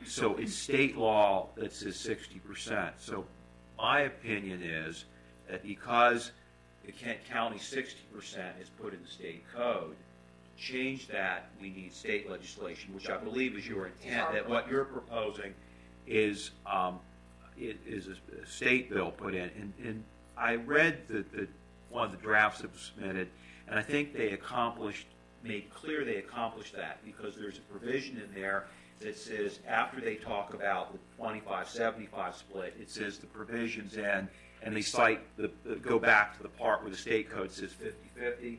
So it's state law that says 60%. So my opinion is that because the Kent County 60% is put in the state code, to change that, we need state legislation, which I believe is your intent, that what you're proposing is a state bill put in. And I read one of the drafts that was submitted, and I think they made clear they accomplished that, because there's a provision in there that says after they talk about the 25-75 split, it says the provisions end, and they cite go back to the part where the state code says 50-50.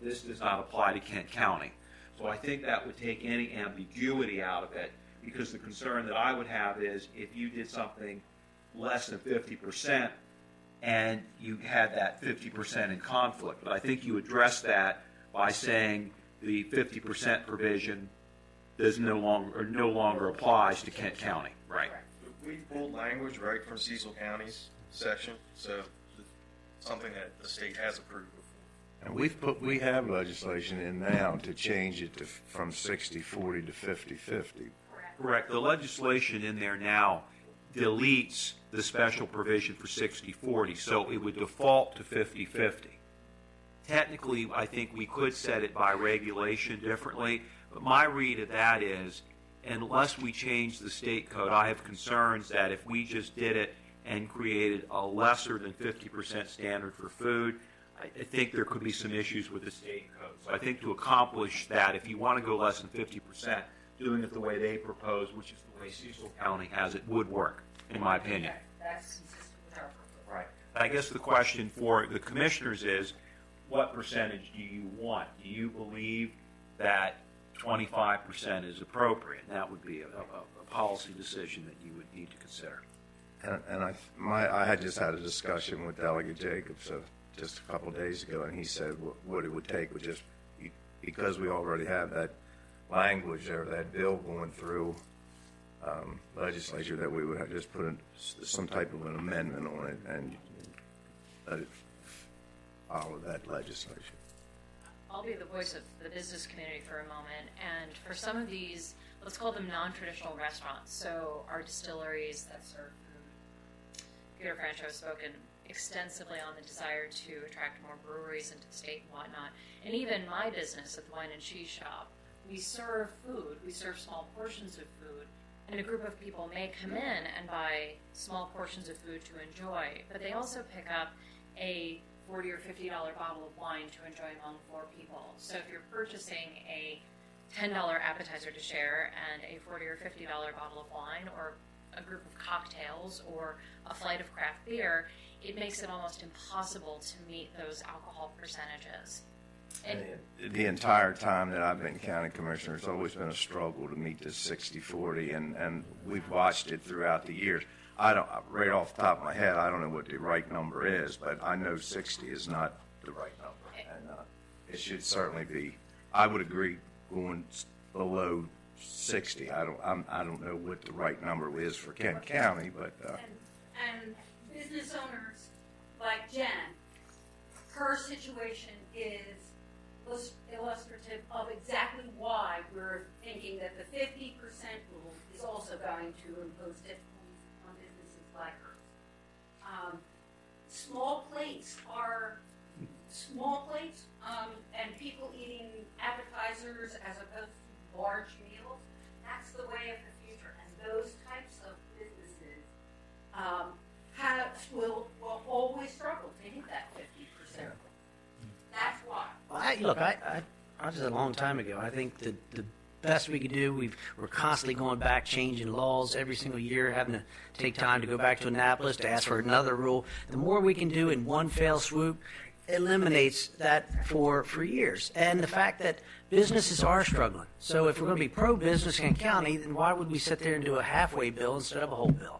This does not apply to Kent County. So I think that would take any ambiguity out of it, because the concern that I would have is if you did something less than 50% and you had that 50% in conflict. But I think you address that by saying the 50% provision no longer applies to Kent County. Right. We pulled language right from Cecil County's section, so something that the state has approved before. And we have legislation in now to change it from 60-40 to 50-50. Correct. The legislation in there now deletes the special provision for 60-40, so it would default to 50-50. Technically, I think we could set it by regulation differently, but my read of that is, unless we change the state code, I have concerns that if we just did it and created a lesser than 50% standard for food, I think there could be some issues with the state code. So I think to accomplish that, if you want to go less than 50%, doing it the way they propose, which is the way Cecil County has it, would work, in my opinion. Okay, that's consistent with our proposal. Right. I guess the question for the commissioners is, what percentage do you want? Do you believe that 25% is appropriate? That would be a policy decision that you would need to consider. And I had just had a discussion with Delegate Jacobs just a couple of days ago, and he said what it would take would just, because we already have that language or that bill going through legislature, that we would have just put some type of an amendment on it and let it follow that legislation. I'll be the voice of the business community for a moment, and for some of these, let's call them non-traditional restaurants, so our distilleries that serve food. Peter Francho has spoken extensively on the desire to attract more breweries into the state and whatnot, and even my business at the Wine and Cheese Shop, we serve food, we serve small portions of food, and a group of people may come in and buy small portions of food to enjoy, but they also pick up a $40 or $50 bottle of wine to enjoy among 4 people. So if you're purchasing a $10 appetizer to share and a $40 or $50 bottle of wine, or a group of cocktails, or a flight of craft beer, it makes it almost impossible to meet those alcohol percentages. And the entire time that I've been county commissioner, it's always been a struggle to meet this 60-40, and we've watched it throughout the years. I don't, right off the top of my head, I don't know what the right number is, but I know 60 is not the right number, and it should certainly be. I would agree going below 60. I don't know what the right number is for Kent County, but and business owners like Jen, her situation is illustrative of exactly why we're thinking that the 50% rule is also going to impose difficulties on businesses like hers. Small plates, and people eating appetizers as opposed to large meals. That's the way of the future, and those types of businesses will always struggle to hit that 50%. That's why. Well, I was a long time ago. I think the best we could do, we're constantly going back, changing laws every single year, having to take time to go back to Annapolis to ask for another rule. The more we can do in one fell swoop eliminates that for years. And the fact that businesses are struggling. So if we're going to be pro-business in county, then why would we sit there and do a halfway bill instead of a whole bill?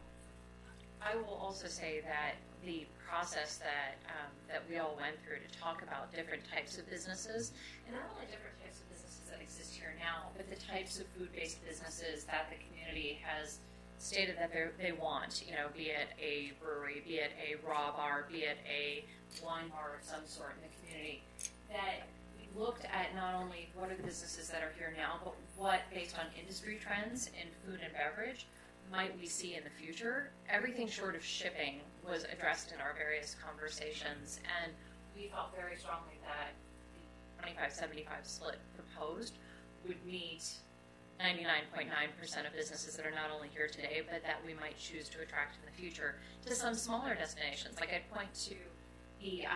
I will also say that the process that we all went through to talk about different types of businesses, and not only different types of businesses that exist here now, but the types of food-based businesses that the community has stated that they want, be it a brewery, be it a raw bar, be it a wine bar of some sort in the community, that we looked at not only what are the businesses that are here now, but what, based on industry trends in food and beverage, might we see in the future. Everything short of shipping was addressed in our various conversations, and we felt very strongly that the 25-75 split proposed would meet 99.9% of businesses that are not only here today, but that we might choose to attract in the future to some smaller destinations. Like I'd point to the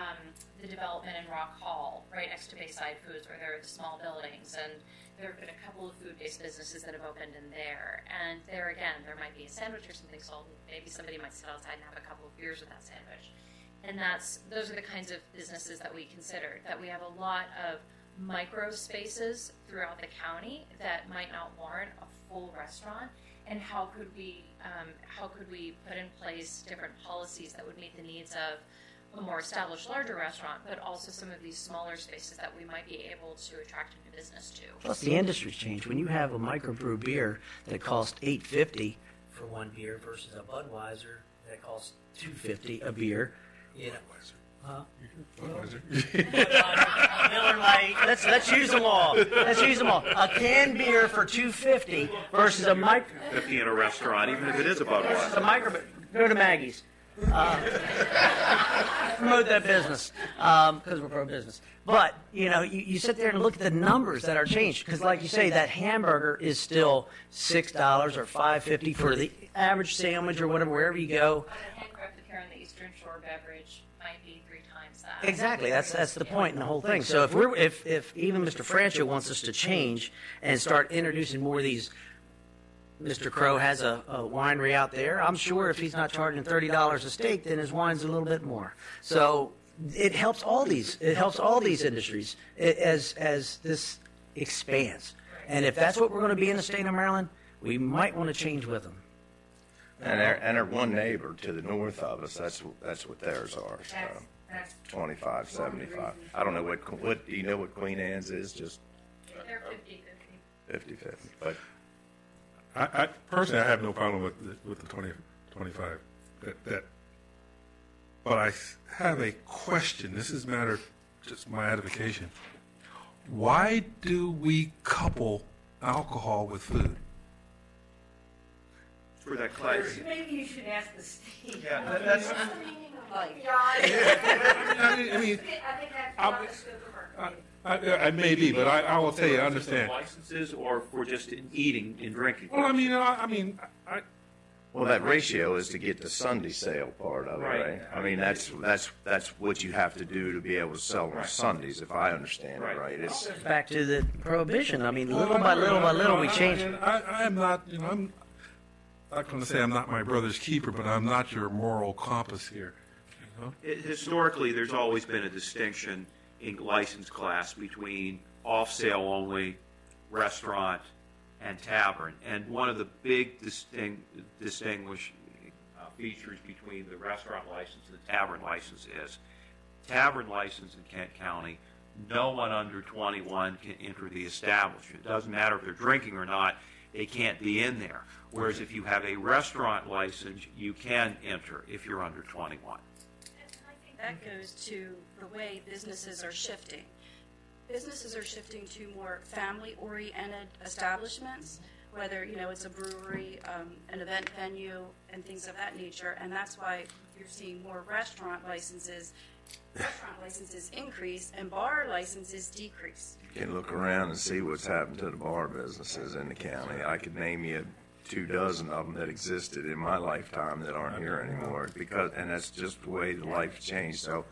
development in Rock Hall, right next to Bayside Foods, where there are the small buildings, and there have been a couple of food-based businesses that have opened in there. And there again, there might be a sandwich or something sold, and maybe somebody might sit outside and have a couple of beers with that sandwich. And those are the kinds of businesses that we considered, that we have a lot of micro spaces throughout the county that might not warrant a full restaurant, and how could we put in place different policies that would meet the needs of a more established, larger restaurant, but also some of these smaller spaces that we might be able to attract a new business to. Plus, the industry's changed. When you have a microbrew beer that costs $8.50 for one beer versus a Budweiser that costs $2.50 a beer, Miller Lite. Let's use them all. Let's use them all. A canned beer for $2.50 versus a micro. $50 in a restaurant, even if it is a Budweiser. A micro. Go to Maggie's. Promote that business because we're pro-business. But you sit there and look at the numbers that are changed, because, like you say, that hamburger is still $6 or $5.50 for the average sandwich or whatever, wherever you go. The handcrafted here on the Eastern Shore beverage might be 3 times that. Exactly. That's the point in the whole thing. So if even Mr. Francho wants us to change and start introducing more of these, Mr. Crow has a winery out there. I'm sure if he's not charging $30 a steak, then his wine's a little bit more. So it helps all these. It helps all these industries as this expands. And if that's what we're going to be in the state of Maryland, we might want to change with them. And our one neighbor to the north of us, that's what theirs are. So That's 25, 75. I don't know what do you know what Queen Anne's is? Just They're 50-50. 50-50. But I personally, I have no problem with the 25. But I have a question. This is matter just my edification. Why do we couple alcohol with food? For that class. Maybe you should ask the state. Yeah, that's. Like, I mean, I think that's not the scope of our committee. I may be, but I will tell you, I understand. Licenses or for just eating and drinking? Well, I mean, well, that ratio is to get the Sunday sale part of it, right? I mean, that's what you have to do to be able to sell on Sundays, if I understand it right. It's Back to the prohibition. I mean, little by little, we change it. I'm not, I'm not going to say I'm not my brother's keeper, but I'm not your moral compass here. You know? Historically, there's always been a distinction in license class between off-sale only, restaurant, and tavern. And one of the big distinguishing features between the restaurant license and the tavern license is tavern license in Kent County, no one under 21 can enter the establishment. It doesn't matter if they're drinking or not, they can't be in there. Whereas if you have a restaurant license, you can enter if you're under 21. And I think that goes to the way businesses are shifting. Businesses are shifting to more family-oriented establishments, whether, it's a brewery, an event venue, and things of that nature. And that's why you're seeing more restaurant licenses increase and bar licenses decrease. you can look around and see what's happened to the bar businesses in the county. I could name you 24 of them that existed in my lifetime that aren't here anymore, and that's just the way the life changed. So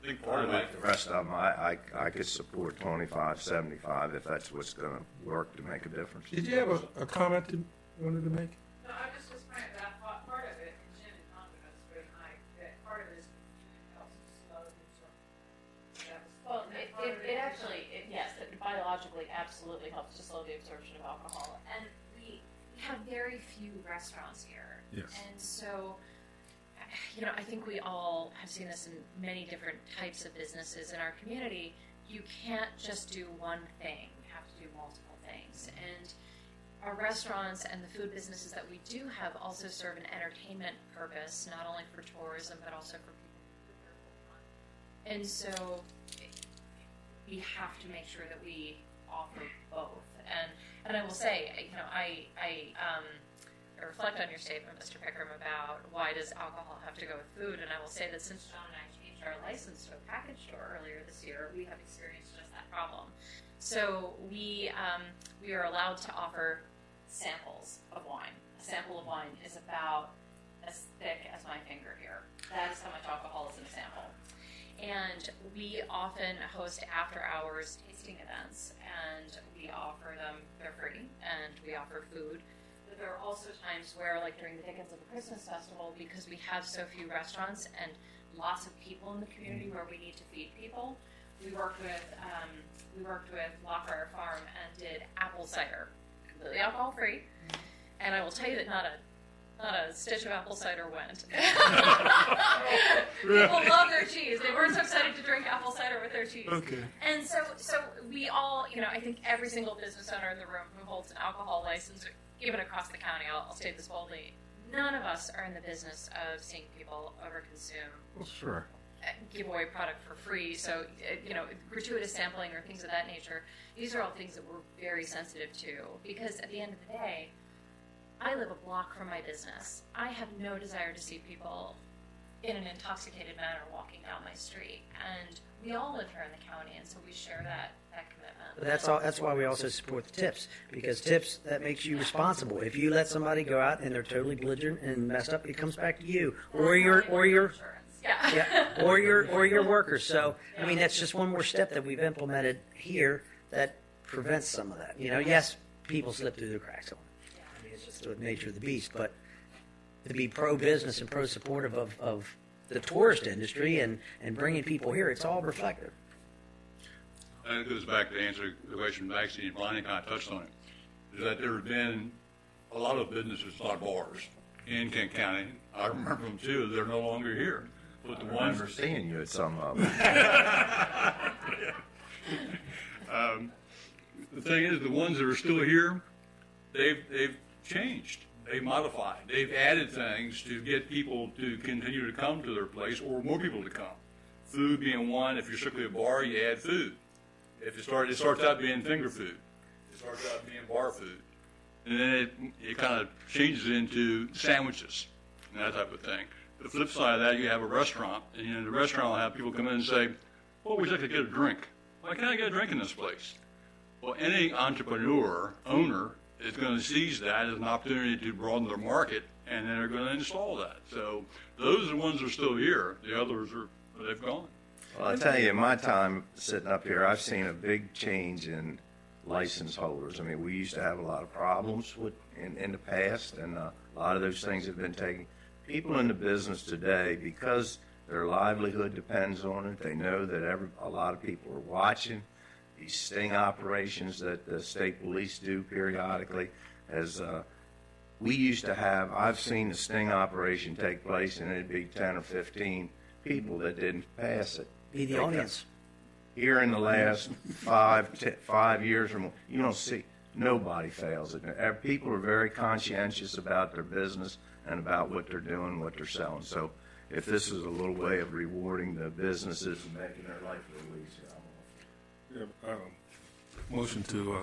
like the rest of them, I could support 25, 75 if that's what's going to work to make a difference. Did you have a comment you wanted to make? No, I just was trying to, that part of it, and Jim and Tom was very high, that part of it is helps slow the absorption. Well, it actually, yes, it biologically absolutely helps to slow the absorption of alcohol. And we have very few restaurants here. Yes. And so, I think we all have seen this in many different types of businesses in our community. You can't just do one thing. You have to do multiple things. And our restaurants and the food businesses that we do have also serve an entertainment purpose, not only for tourism, but also for people who live there full time. And so we have to make sure that we offer both. And I will say, I reflect on your statement, Mr. Pickram, about why does alcohol have to go with food, and I will say that since John and I changed our license to a package store earlier this year, we have experienced just that problem. So we are allowed to offer samples of wine. A sample of wine is about as thick as my finger here. That is how much alcohol is in a sample. And we often host after-hours tasting events, and we offer them, they're free, and we offer food. But there are also times where, like during the Dickens of the Christmas Festival, because we have so few restaurants and lots of people in the community where we need to feed people, we worked with Lockbriar Farm and did apple cider, completely alcohol-free. And I will tell you that not a stitch of apple cider went. People love their cheese. They weren't so excited to drink apple cider with their cheese. Okay. And so we all, I think every single business owner in the room who holds an alcohol license, even across the county, I'll state this boldly, none of us are in the business of seeing people overconsume. Well, sure. Give away product for free. So, gratuitous sampling or things of that nature, these are all things that we're very sensitive to, because at the end of the day, I live a block from my business. I have no desire to see people in an intoxicated manner walking down my street. And we all live here in the county, and so we share that commitment. That's why we also support the tips, because tips, that makes you responsible. If you let somebody go out and they're totally belligerent and messed up, it comes back to you or your Yeah. Yeah, or your workers. So, I mean, that's just one more step that we've implemented here that prevents some of that. Yes, people slip through the cracks on it. I mean, it's just the nature of the beast. But to be pro-business and pro-supportive of the tourist industry and bringing people here, it's all reflective. And it goes back to answer the question Maxine and Brian kind of touched on it, is that there have been a lot of businesses, a lot of bars in Kent County. I remember them too. They're no longer here. But the ones remember seeing you at some of them. The thing is, the ones that are still here, they've changed. They've modified. They've added things to get people to continue to come to their place or more people to come. Food being one. If you're strictly a bar, you add food. If it starts out being finger food. It starts out being bar food. And then it kind of changes into sandwiches and that type of thing. The flip side of that, you have a restaurant, and the restaurant will have people come in and say, well, we'd like to get a drink. Why can't I get a drink in this place? Well, any entrepreneur, owner, is going to seize that as an opportunity to broaden their market, and then they're going to install that. So those are the ones that are still here. The others they've gone. Well, I tell you, in my time sitting up here, I've seen a big change in license holders. I mean, we used to have a lot of problems in the past, and a lot of those things have been taken. People in the business today, because their livelihood depends on it, they know that a lot of people are watching. These sting operations that the state police do periodically, as we used to have, I've seen the sting operation take place, and it'd be 10 or 15 people that didn't pass it. Be the audience. Here in the last 5 years or more, you don't see, nobody fails it. People are very conscientious about their business and about what they're doing, what they're selling. So if this is a little way of rewarding the businesses and making their life a little easier, Motion to,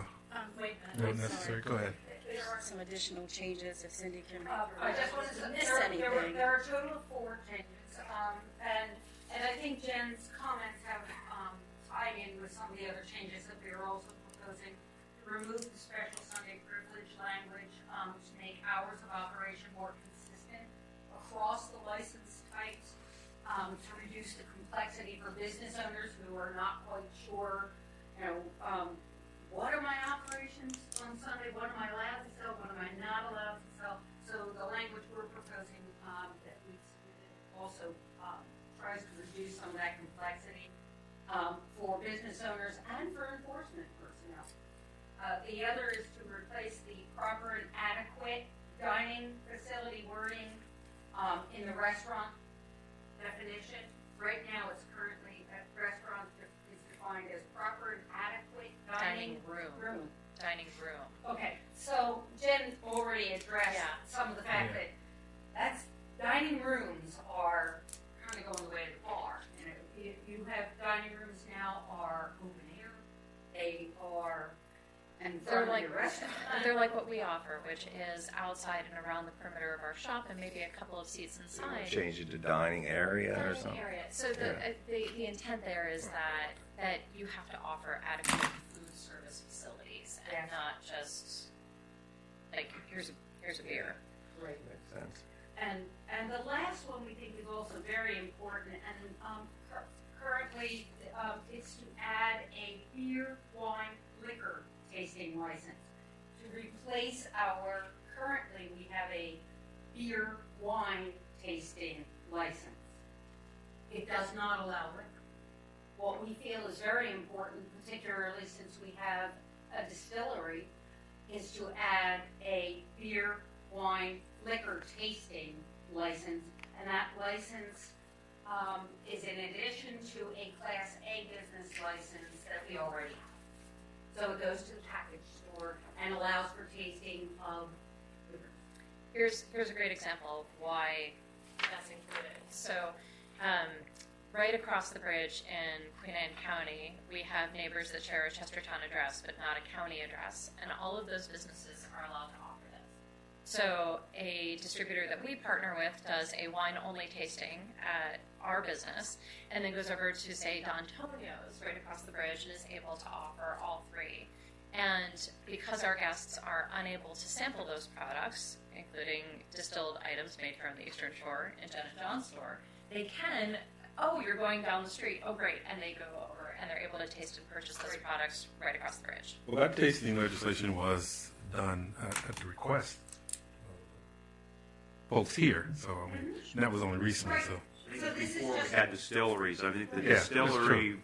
Wait a no minute. necessary, go ahead. There are some additional changes if Cindy can I just wanted to, miss anything. there are a total of 4 changes, and I think Jen's comments have tied in with some of the other changes that we are also proposing to remove the special Sunday privilege language, to make hours of operation more consistent across the license types, to reduce the complexity for business owners who are not quite sure, what are my operations on Sunday? What am I allowed to sell? What am I not allowed to sell? So the language we're proposing that we submitted also tries to reduce some of that complexity for business owners and for enforcement personnel. The other is to replace the proper and adequate dining facility wording in the restaurant definition. Right now, it's currently at restaurant is defined as proper and adequate dining room. Dining room. Okay, so Jen already addressed some of the fact that dining rooms are kind of going the way of the bar. You have dining rooms now are open air. They are They're like what we offer, which is outside and around the perimeter of our shop, and maybe a couple of seats inside. change it to dining area or something. Area. So the intent there is that you have to offer adequate food service facilities, and not just like here's a beer. Right. Makes sense. And the last one we think is also very important, and currently it's to add a beer, wine, liquor tasting license to replace currently we have a beer, wine tasting license. It does not allow liquor. What we feel is very important, particularly since we have a distillery, is to add a beer, wine, liquor tasting license, and that license is in addition to a Class A business license that we already have. So it goes to the package store and allows for tasting of liquor. Here's a great example of why that's included. So right across the bridge in Queen Anne County, we have neighbors that share a Chestertown address but not a county address, and all of those businesses are allowed to offer this. So a distributor that we partner with does a wine-only tasting at our business, and then goes over to, say, D'Antonio's right across the bridge and is able to offer all 3. And because our guests are unable to sample those products, including distilled items made from the Eastern Shore and Jen and John's store, they can, oh, you're going down the street, oh, great, and they go over and they're able to taste and purchase those products right across the bridge. Well, that tasting legislation was done at the request of folks here, so I mean, and that was only recently, so. Before we had distilleries, I think the Yeah, that's distillery,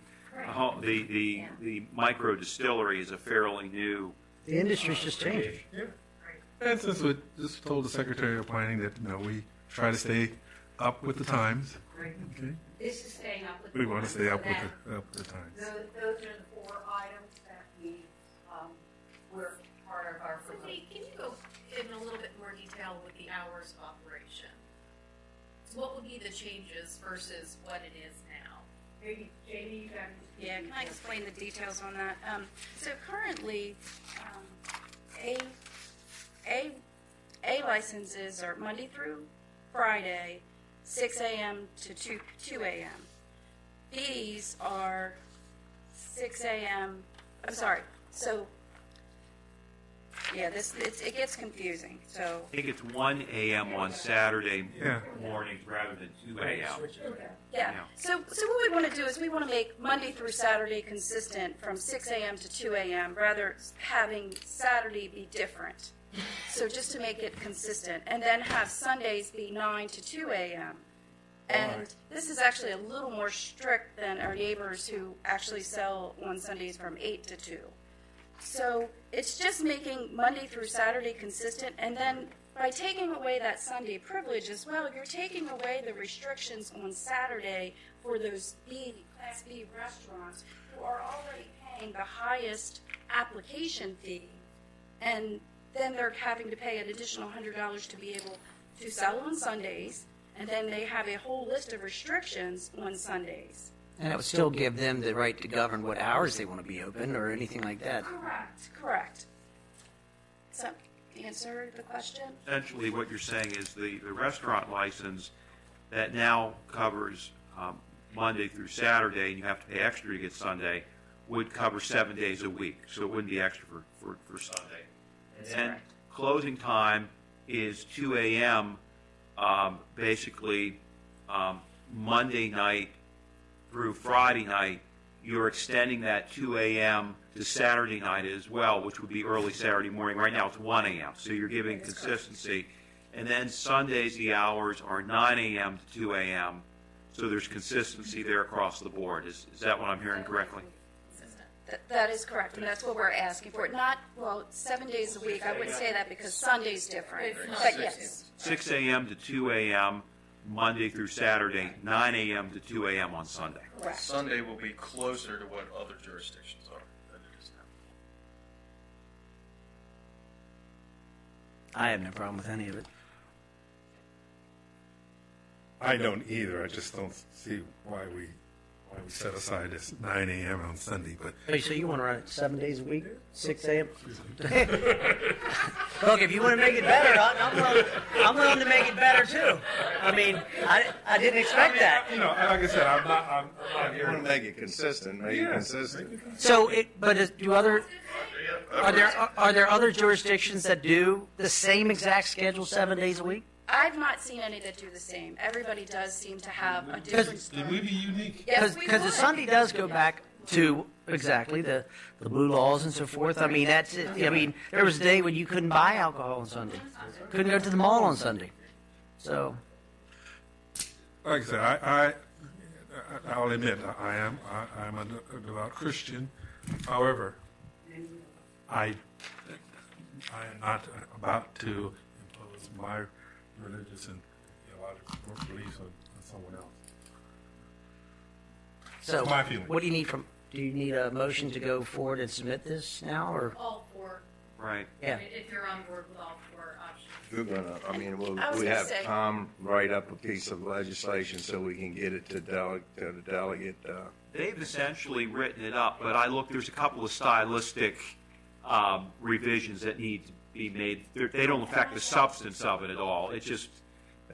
the micro distillery is a fairly new. The industry's just changing. And since we just told the Secretary of Planning that, we try to stay up with the times. Okay. This is staying up with. We want to stay up with that. the times. Those are the 4 items that we, were part of our. Cindy, can you go in a little bit more detail with the hours of operation? So what would be the changes versus what it is now? Maybe, Jamie, you got. Yeah, can I explain the details on that? So currently, A licenses are Monday through Friday, 6 a.m. to 2 a.m. B's are 6 a.m. I'm sorry. So, yeah, it gets confusing. So I think it's 1 a.m. on Saturday mornings rather than 2 a.m. Yeah. So what we want to do is we want to make Monday through Saturday consistent from 6 a.m. to 2 a.m. rather having Saturday be different. So just to make it consistent, and then have Sundays be 9 to 2 a.m. And this is actually a little more strict than our neighbors who actually sell on Sundays from 8 to 2. So it's just making Monday through Saturday consistent, and then by taking away that Sunday privilege as well, you're taking away the restrictions on Saturday for those Class B restaurants who are already paying the highest application fee, and then they're having to pay an additional $100 to be able to sell on Sundays, and then they have a whole list of restrictions on Sundays. And it would still give them the right to govern what hours they want to be open or anything like that. Correct. So, answer the question? Essentially, what you're saying is the restaurant license that now covers Monday through Saturday, and you have to pay extra to get Sunday, would cover 7 days a week. So it wouldn't be extra for Sunday. And closing time is 2 a.m. Basically Monday night through Friday night. You're extending that 2 a.m. to Saturday night as well, which would be early Saturday morning. Right now it's 1 a.m., so you're giving consistency. And then Sundays, the hours are 9 a.m. to 2 a.m., so there's consistency there across the board. Is that what I'm hearing correctly? That is correct, and that's what we're asking for. Not, 7 days a week. I wouldn't say that because Sunday's different. But yes. 6 a.m. to 2 a.m. Monday through Saturday, 9 a.m. to 2 a.m. on Sunday. Correct. Sunday will be closer to what other jurisdictions are than it is now. I have no problem with any of it. I don't either. I just don't see why we set aside this 9 a.m. on Sunday. But Hey, so you want to run it 7 days a week, 6 a.m.? Look, if you want to make it better, I'm willing to make it better too. I mean, I didn't expect that. Like I said, I'm not You want to make it consistent, make it consistent. So, are there other jurisdictions that do the same exact schedule 7 days a week? I've not seen any that do the same. Everybody does seem to have a different story. Did we be unique? Yes, we Because the would. Sunday does go back to exactly the blue laws and so forth. I mean, that's it. I mean, there was a day when you couldn't buy alcohol on Sunday, couldn't go to the mall on Sunday. So, Like I said, I'll admit I'm a devout Christian. However, I am not about to impose my religious and theological beliefs on someone else. so That's my feeling. what do you need from? Do you need a motion to go forward and submit this now, or? All 4. Right. Yeah. If you're on board with all 4 options. We're gonna, I was we gonna have say- Tom write up a piece of legislation so we can get it to the delegate. They've essentially written it up, but I look, there's a couple of stylistic revisions that need to be made. They don't affect the substance of it at all. It's just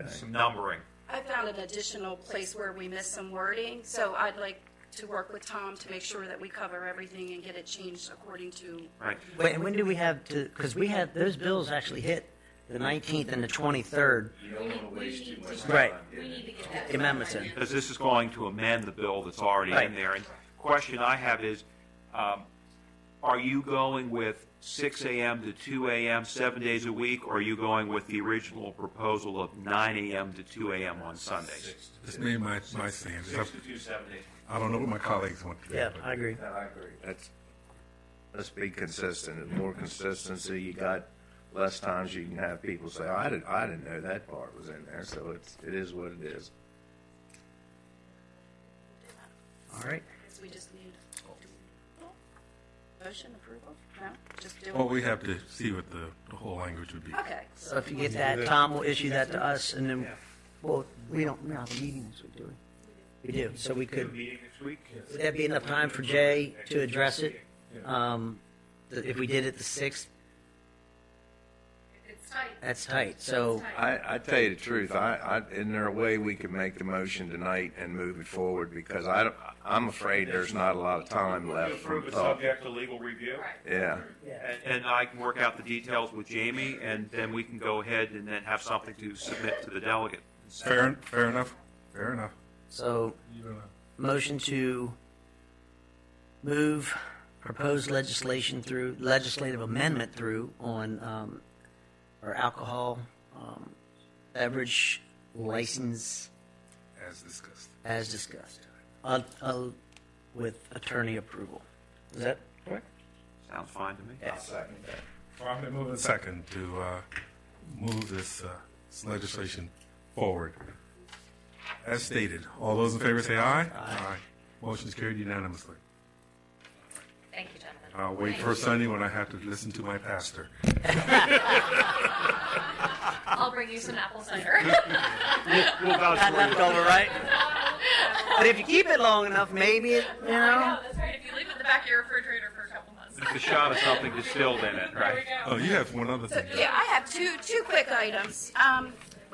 some numbering. I found an additional place where we missed some wording, so I'd like to work with Tom to make sure that we cover everything and get it changed according to. Right. Wait, and when do we have to? Because we had those bills actually hit the 19th and the 23rd. You don't want to waste too much time. Right. We need to get that. The amendments in. Because this is going to amend the bill that's already Right. in there. And question I have is, are you going with 6 a.m. to 2 a.m. 7 days a week, or are you going with the original proposal of 9 a.m. to 2 a.m. on Sundays? Just made my stance. 6 to 2, 7 days. I don't know what my colleagues want to do. Yeah, but- I agree. I agree. Let's be consistent. The more consistency you got, less times you can have people say, I didn't know that part was in there, so it is what it is. All right. Because we just need motion approval? No, just do it. Well, we have to see what the whole language would be. Okay. So if you get that, Tom will issue that to us, and then, well, we don't have a meeting this week, do we? We do, so we could, Meeting next week? would that be enough time for Jay to address it? If we did it the 6th, It's tight. that's tight, so, I tell you the truth, isn't there a way we could make the motion tonight and move it forward? Because I'm afraid there's not a lot of time left from Approve it talk. subject to legal review? Yeah. And I can work out the details with Jamie, and then we can go ahead and then have something to submit to the delegate. Fair enough. Fair enough. so, motion to move proposed legislative amendment through on, our alcohol, beverage license As discussed. with attorney approval. Is that correct? Sounds fine to me. Yeah. Probably moving second to move this legislation forward. As stated, all those in favor say aye. Aye. Motion is carried unanimously. Thank you, gentlemen. I'll wait for Sunday when I have to listen to my pastor. I'll bring you some apple cider. We'll vouch Not for you. left over, right? But if you keep it long enough, maybe it, you know. That's right. If you leave it in the back of your refrigerator for a couple months. It's a shot of something distilled in it, right? Oh, you have one other thing. Yeah, I have two quick items.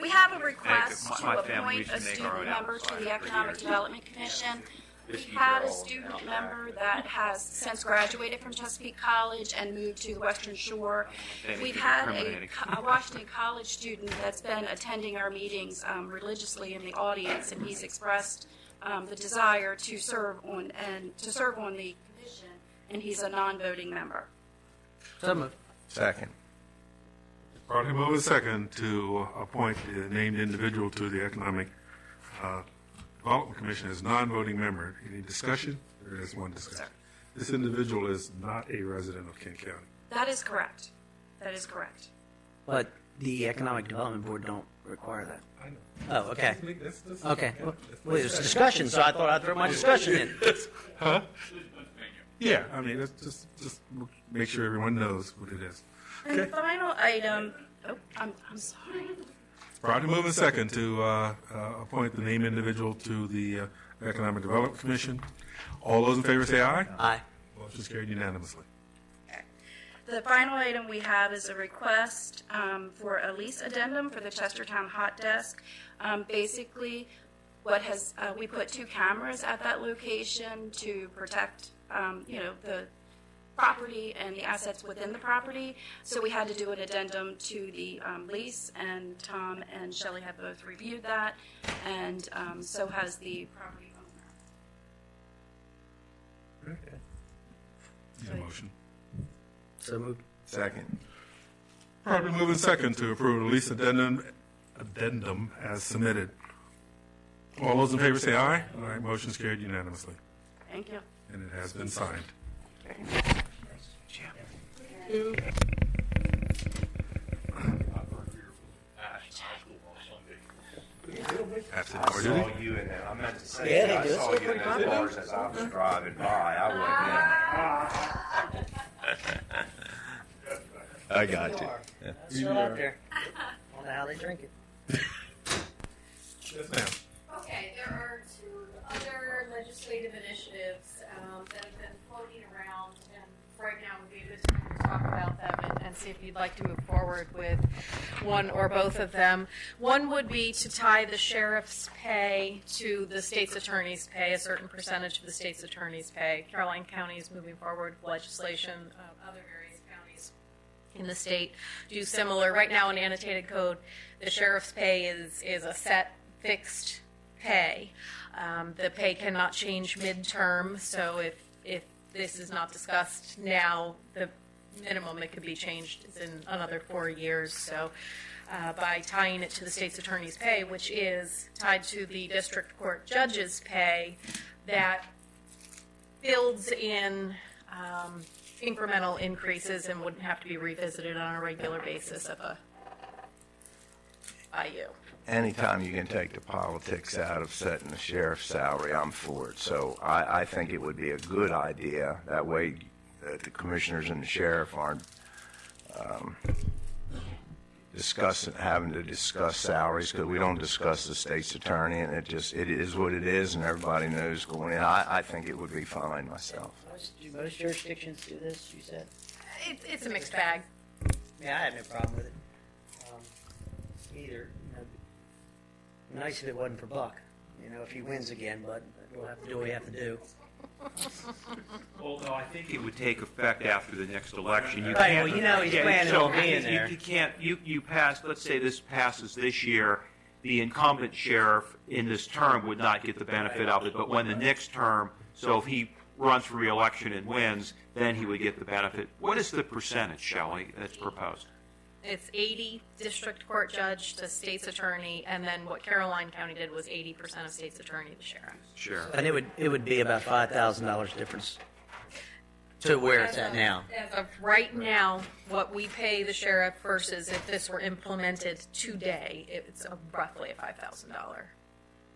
We have a request My to family appoint used to a make our student own member apple to the cider for Economic years. Development Commission. We This had a year, student member that has since graduated from Chesapeake College and moved to the Western Shore. They We've keep had incriminating. a Washington College student that's been attending our meetings religiously in the audience, and he's expressed the desire to serve on the commission, and he's a non-voting member. So moved. Second. Probably moving second to appoint the named individual to the Economic Development Commission as non-voting member. Any discussion? There is one discussion. This individual is not a resident of Kent County. That is correct. That is correct. But the Economic Development Board don't require that. I know. Oh, okay. That's- Okay. Well, it's discussion, so I thought I'd throw my discussion in. Huh? Yeah, I mean, let's just make sure everyone knows what it is. And the final item, I'm sorry. Probably moving second to appoint the named individual to the Economic Development Commission. All those in favor say aye. Aye. Motion is carried unanimously. The final item we have is a request for a lease addendum for the Chestertown Hot Desk. Basically, we put 2 cameras at that location to protect, the property and the assets within the property. So we had to do an addendum to the lease, and Tom and Shelley have both reviewed that, and so has the property owner. Need a motion. So moved. Second. Probably moving second to approve the lease addendum as submitted. All those in favor say aye. All right, motion is carried unanimously, Thank you. and it has been signed. After I the board, saw did he? you in there. I meant to say, Yeah, they I do. saw It's you in pretty those cool. bars as I was driving by. I wasn't in. I got you. Still out there. I wonder how they drink it. Yes, ma'am. Okay, there are 2 other legislative initiatives that have been floating around, and right now would be a good time to talk about them and see if you'd like to move forward with one or both of them. One would be to tie the sheriff's pay to the state's attorney's pay, a certain percentage of the state's attorney's pay. Caroline County is moving forward with legislation. Other various counties Can the state do similar? Right now in annotated code, the sheriff's pay is a set fixed pay. The pay cannot change midterm, so if this is not discussed now, the minimum that could be changed is in another 4 years. So by tying it to the state's attorney's pay, which is tied to the district court judge's pay, that builds in incremental increases and wouldn't have to be revisited on a regular basis by you. Anytime you can take the politics out of setting the sheriff's salary, I'm for it. So I think it would be a good idea. That way the commissioners and the sheriff aren't having to discuss salaries, because we don't discuss the state's attorney, and it is what it is, and everybody knows going in. I think it would be fine myself. Do most jurisdictions do this, you said? It's a mixed bag. Yeah, I have no problem with it. Either. Nice if it wasn't for Buck, if he wins again, but we'll have to do what we have to do. Although I think it would take effect after the next election. You Right, can't, well, he's planning on being there. You can't, you pass, let's say this passes this year, the incumbent sheriff in this term would not get the benefit of it, but when the next term, so if he runs for re-election and wins, then he would get the benefit. What is the percentage, Shelley, that's proposed? It's 80 district court judge to state's attorney, and then what Caroline County did was 80% of state's attorney to sheriff. Sure. And it would be about $5,000 difference to where it's at now. As of right now, what we pay the sheriff versus if this were implemented today, it's roughly a $5,000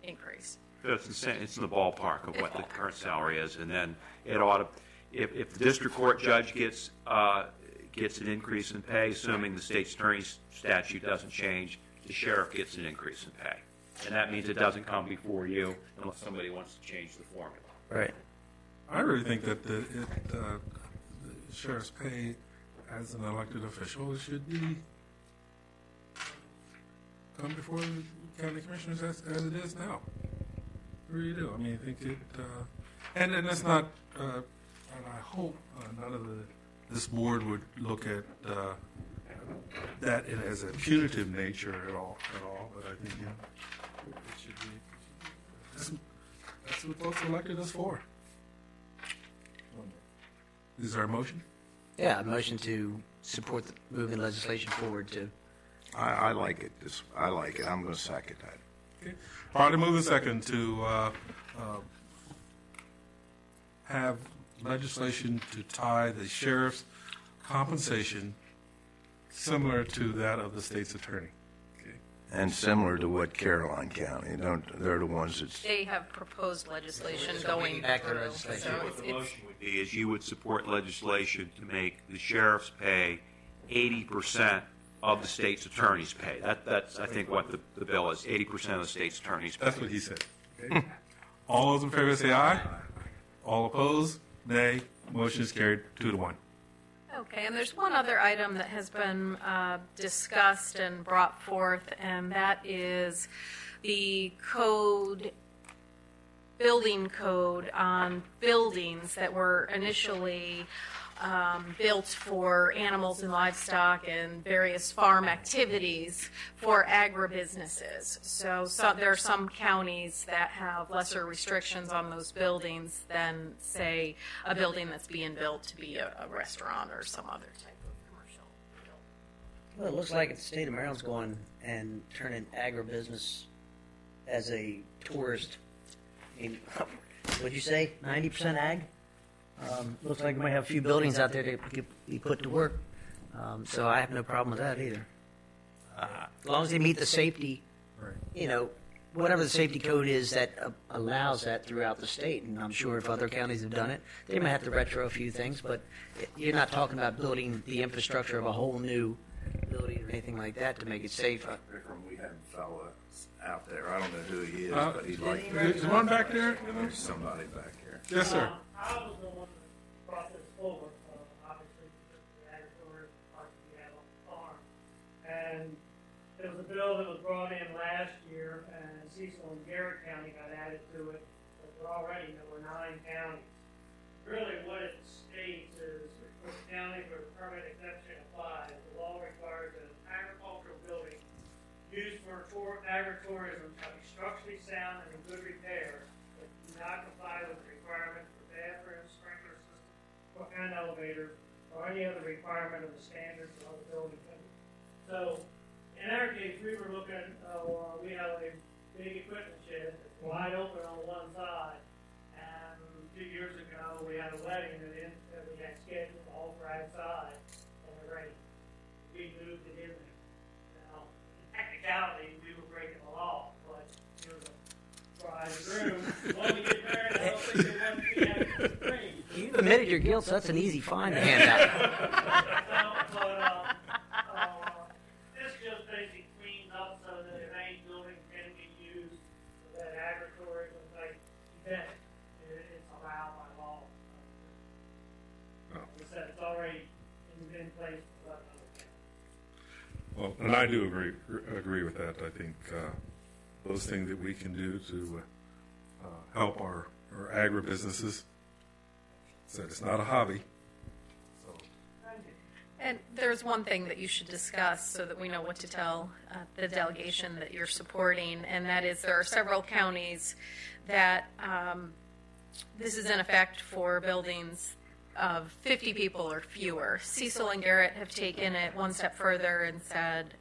increase. It's in the ballpark of what the current salary is, and then it ought to, if the district court judge gets an increase in pay, assuming the state's attorney's statute doesn't change, the sheriff gets an increase in pay. And that means it doesn't come before you unless somebody wants to change the formula. Right. I really think that the sheriff's pay as an elected official should be come before the county commissioners as it is now. I really do. I mean, I think it, and that's not, and I hope none of this board would look at that as a punitive nature at all. But I think it should be. That's what folks elected us for. Is there a motion? Yeah, a motion to support moving legislation forward to. I like it. I like it. I'm going to second that. Okay. Probably move a second to have legislation to tie the sheriff's compensation similar to that of the state's attorney. Okay. And similar to what Caroline County, they're the ones that's. They have proposed legislation going back through. to legislation. So What the motion would be is you would support legislation to make the sheriff's pay 80% of the state's attorney's pay. That's I think what the bill is, 80% of the state's attorney's pay. That's what he said. Okay. All those in favor say aye. All opposed, nay. Motion is carried 2-1. Okay, and there's one other item that has been discussed and brought forth, and that is the building code on buildings that were initially built for animals and livestock and various farm activities for agribusinesses. So there are some counties that have lesser restrictions on those buildings than, say, a building that's being built to be a restaurant or some other type of commercial building. Well, it looks like the state of Maryland's going and turning agribusiness as a tourist. I mean, what'd you say, 90% ag? Looks like we might have a few buildings out there that could be put to work. So I have no problem with that either. As long as they meet the safety, whatever the safety code is that allows that throughout the state. And I'm sure if other counties have done it, they might have to retro a few things, but you're not talking about building the infrastructure of a whole new building or anything like that to make it safer. We had a fellow out there. I don't know who he is, but he's like. Is one back there? There's somebody back here. Yes, sir. I was the one that brought this forward, obviously, because the agriculture parts we have on the farm. And there was a bill that was brought in last year, and Cecil and Garrett County got added to it. But there were 9 counties. Really, what it states is for the county where the permit exception applies, agritourism shall be structurally sound and in good repair, but do not comply with the requirement for bathrooms, sprinkler systems, and elevators, or any other requirement of the standards of the building code. So, in our case, we were looking, we have a big equipment shed that's wide open on one side, and 2 years ago, we had a wedding that we had scheduled all for outside in the rain. We moved it in there. Now, in technicality, we were breaking the law, but it was a bride and groom. When you get married, I don't think they want to be having a screen. You've admitted your guilt, so that's an easy fine to hand out. This just basically cleans up so that if any building can be used for that agritourism type event, it's allowed by law. Like I said, it's already in place for 11 other counties. Well, and I do agree with that. I think those things that we can do to help our agribusinesses. So it's not a hobby. And there's one thing that you should discuss so that we know what to tell the delegation that you're supporting, and that is there are several counties that this is in effect for buildings of 50 people or fewer. Cecil and Garrett have taken it one step further and said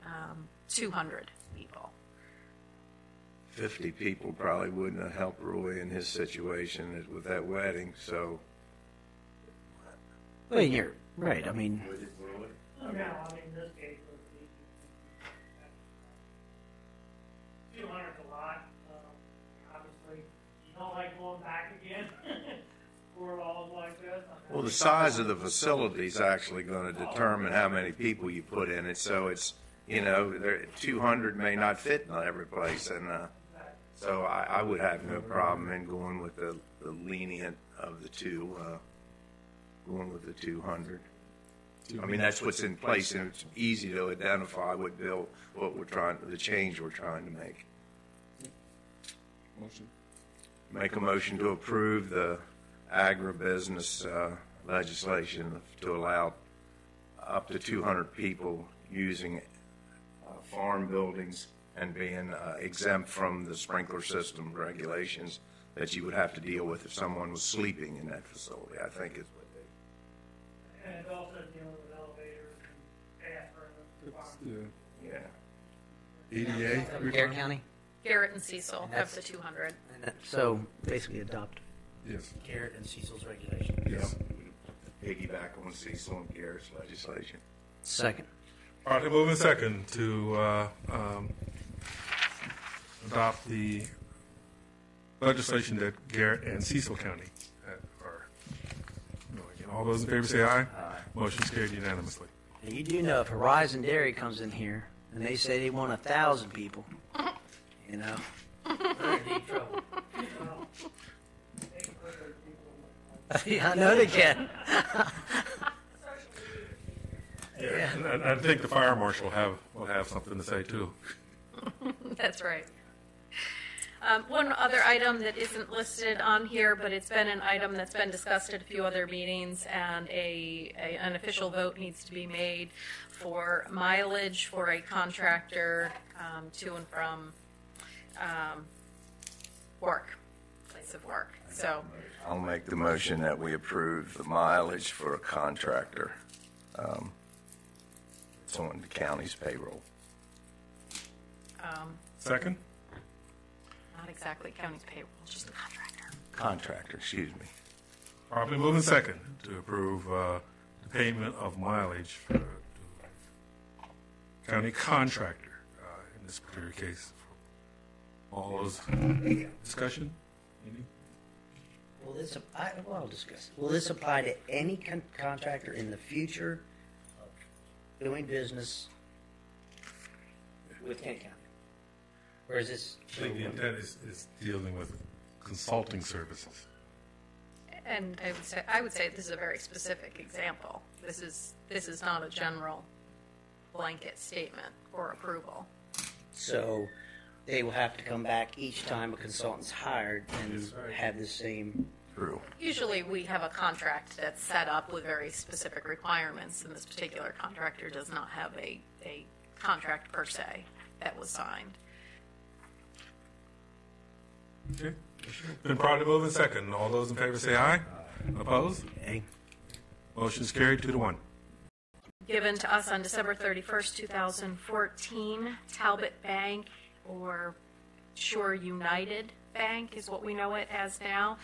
200 people. 50 people probably wouldn't have helped Roy in his situation with that wedding, so. Well, you're right. I mean, No, I mean, this case was 200's a lot. Obviously, you don't like going back again for laws like this. Well, the size of the facility is actually going to determine how many people you put in it. So it's, 200 may not fit in every place, and so I would have no problem in going with the lenient of the two, going with the 200. I mean, that's what's in place, and it's easy to identify what the change we're trying to make. Motion. Make a motion to approve the agribusiness legislation to allow up to 200 people using farm buildings and being exempt from the sprinkler system regulations that you would have to deal with if someone was sleeping in that facility, I think is what they. And it's also dealing with elevators and bathrooms. EDA. Garrett County? Garrett and Cecil have the 200. So basically adopt Yes. Garrett and Cecil's regulation. Yes. Piggyback on Cecil and Garrett's legislation. Second. Partly moving second to adopt the legislation that Garrett and Cecil County are doing. All those in favor say aye. Aye. Motion's carried unanimously. And you do know if Horizon Dairy comes in here and they say they want 1,000 people, we're in deep trouble. Yeah, I know they can. Yeah. And I think the fire marshal will have something to say too. That's right. One other item that isn't listed on here, but it's been an item that's been discussed at a few other meetings, and an official vote needs to be made for mileage for a contractor to and from place of work. So I'll make the motion that we approve the mileage for a contractor. It's on the county's payroll. Second? Not exactly county's payroll, just the contractor. Contractor, excuse me. Properly moving second to approve the payment of mileage to county contractor in this particular case. All those discussion? Any? I'll discuss. Will this apply to any contractor in the future of doing business with Kent County? Or is this? I think the intent is dealing with consulting services. And I would say this is a very specific example. This is not a general blanket statement or approval. So they will have to come back each time a consultant's hired and have the same. True. Usually we have a contract that's set up with very specific requirements, and this particular contractor does not have a contract per se that was signed. Okay. Been properly moved and second. All those in favor say aye. Opposed? Aye. Motion is carried 2-1. Given to us on December 31st, 2014, Talbot Bank, or Shore United Bank is what we know it as now.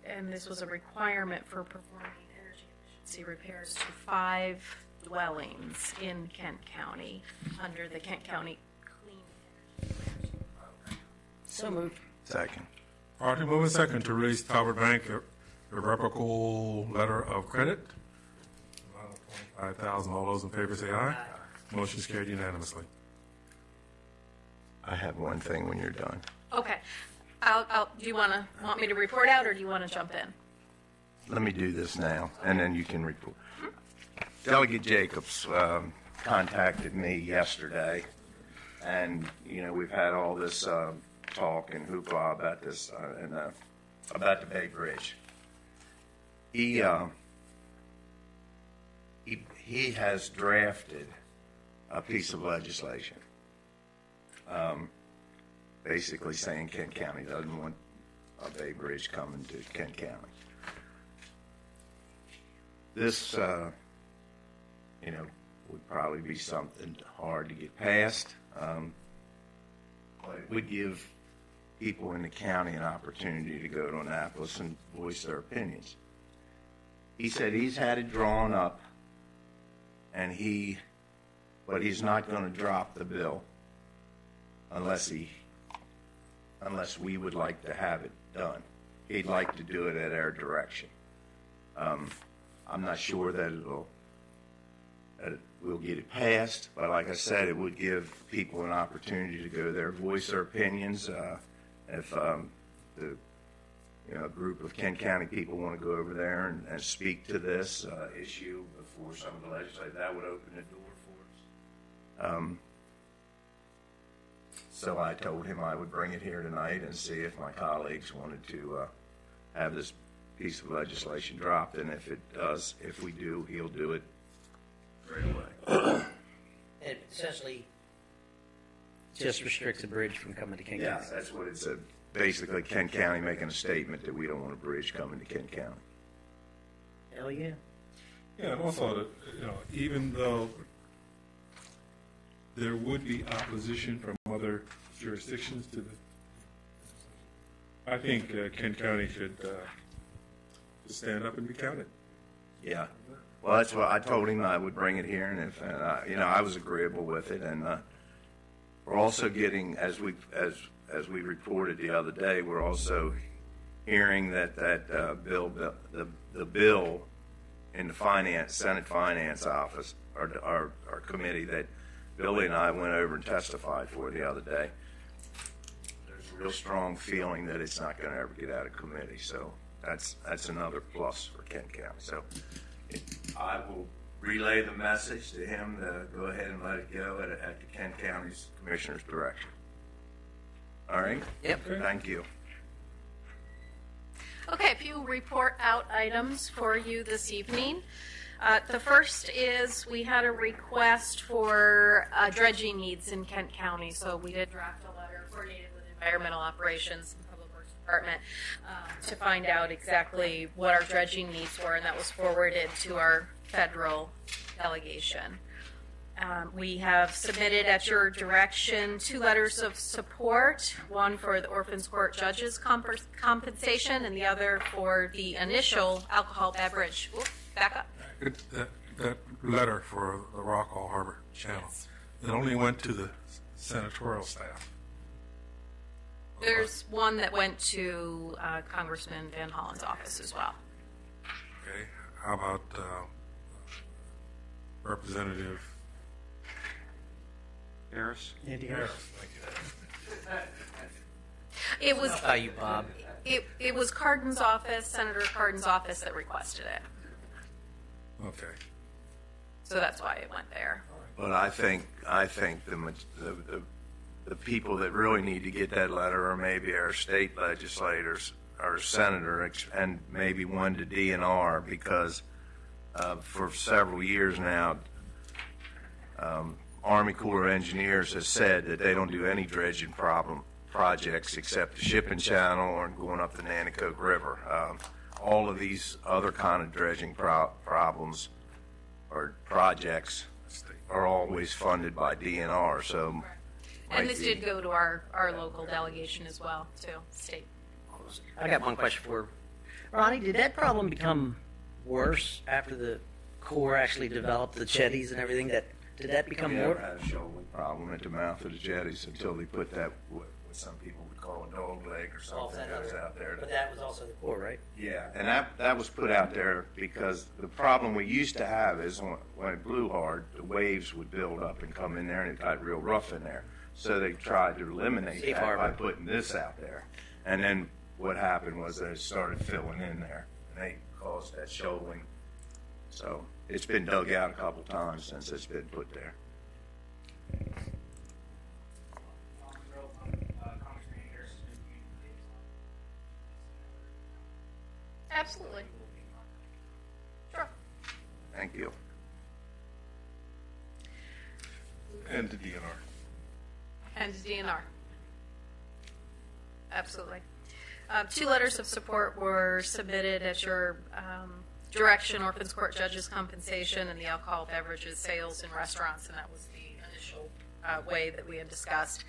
And this was a requirement for performing energy efficiency repairs to 5 dwellings in Kent County under the Kent County Clean Energy Management Program. So moved. Second. Properly moved and second to release Talbot Bank irrevocable letter of credit. Amount of $25,000. All those in favor say aye. Motion is carried unanimously. I have one thing when you're done. Okay. Do you want me to report out, or do you want to jump in? Let me do this now, and then you can report. Delegate Jacobs contacted me yesterday, and, you know, we've had all this talk and hoopla about this, about the Bay Bridge. He has drafted a piece of legislation, basically saying Kent County doesn't want a Bay Bridge coming to Kent County. This, you know, would probably be something hard to get past, but it would give people in the county an opportunity to go to Annapolis and voice their opinions. He said he's had it drawn up, and but he's not going to drop the bill unless we would like to have it done. He'd like to do it at our direction. I'm not sure that we'll get it passed, but like I said, it would give people an opportunity to go there, voice their opinions. If a group of Kent County people want to go over there and speak to this issue before some of the legislation, that would open the door for us. So I told him I would bring it here tonight and see if my colleagues wanted to have this piece of legislation dropped, and if we do, he'll do it right away. It essentially just restricts the bridge from coming to Kent Yeah, County. that's what it said. Basically, Kent County making a statement that we don't want a bridge coming to Kent County. Hell yeah. Yeah, and also, even though there would be opposition from other jurisdictions to I think Kent County should stand up and be counted. Yeah. Well, that's what I told him. I would bring it here, and I was agreeable with it. And we're also getting, as we reported the other day, we're also hearing that the bill in the Senate Finance Office, our committee that Billy and I went over and testified for the other day. There's a real strong feeling that it's not going to ever get out of committee. So that's another plus for Kent County. So I will relay the message to him to go ahead and let it go at the Kent County's commissioner's direction. All right? Yep. Thank you. Okay, a few report out items for you this evening. The first is we had a request for dredging needs in Kent County, so we did draft a letter coordinated with Environmental Operations and Public Works Department to find out exactly what our dredging needs were, and that was forwarded to our federal delegation. We have submitted at your direction 2 letters of support, one for the Orphans Court judges compensation and the other for the initial alcohol beverage. Back up. That letter for the Rockall Harbor Channel, it only went to the senatorial staff. There's one that went to Congressman Van Hollen's office as well. Okay. How about Representative Harris? Andy Harris? Harris. It was you, Bob. It was Cardin's office, Senator Cardin's office, that requested it. Okay. So that's why it went there. But I think the people that really need to get that letter are maybe our state legislators, our senator, and maybe one to DNR, because for several years now, Army Corps of Engineers has said that they don't do any dredging projects except the shipping channel or going up the Nanticoke River. All of these other kind of dredging problems or projects are always funded by DNR, so. And this did go to our local delegation as well, too, state. I got one question for Ronnie. Did that problem become worse after the Corps actually developed the jetties and everything? Did that become We more? never had a shoaling problem at the mouth of the jetties until they put that, what some people would call a dog leg or something that goes out there. But that was also the Corps, right? Yeah, and that was put out there because the problem we used to have is when it blew hard, the waves would build up and come in there, and it got real rough in there. So they tried to eliminate Safe that by harbor. putting this out there. And then what happened was they started filling in there, and they caused that shoaling. So it's been dug out a couple times since it's been put there. Absolutely. Sure. Thank you. And the DNR. And DNR. Absolutely. 2 letters of support were submitted at your direction, Orphans Court Judges Compensation and the Alcohol Beverages Sales in Restaurants, and that was the initial way that we had discussed.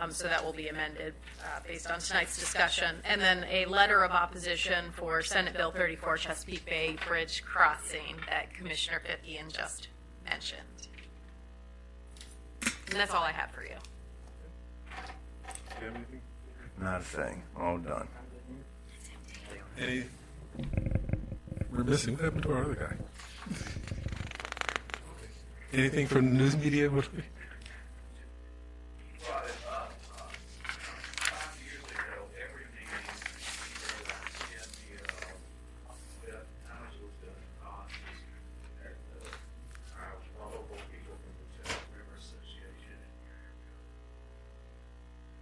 So that will be amended based on tonight's discussion. And then a letter of opposition for Senate Bill 34, Chesapeake Bay Bridge Crossing, that Commissioner Fithian just mentioned. And that's all I have for you. You have anything? Not a thing. All done. Any? We're missing. What happened to our other guy? Anything from the news media?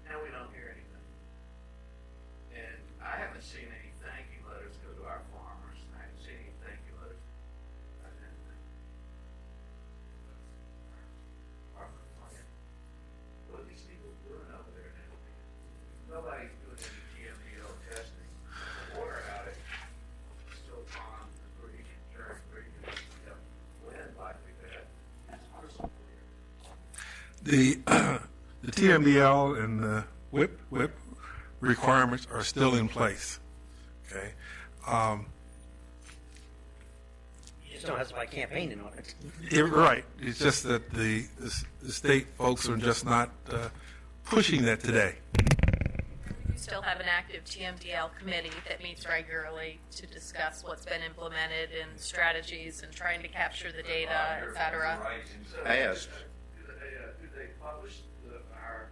Now we don't hear anything. And I haven't seen any thank you letters go to our farmers. I haven't seen any thank you letters. What are these people doing over there now? Nobody's doing any GMDL testing. The water out it, still on the creek, Sharon Creek, and wind like we've had. It's crystal clear. The TMDL and the WIP requirements are still in place. Okay. You just don't have to buy campaigning on it. Right. It's just that the state folks are just not pushing that today. We still have an active TMDL committee that meets regularly to discuss what's been implemented and strategies and trying to capture the data, et cetera. Passed. Do they publish our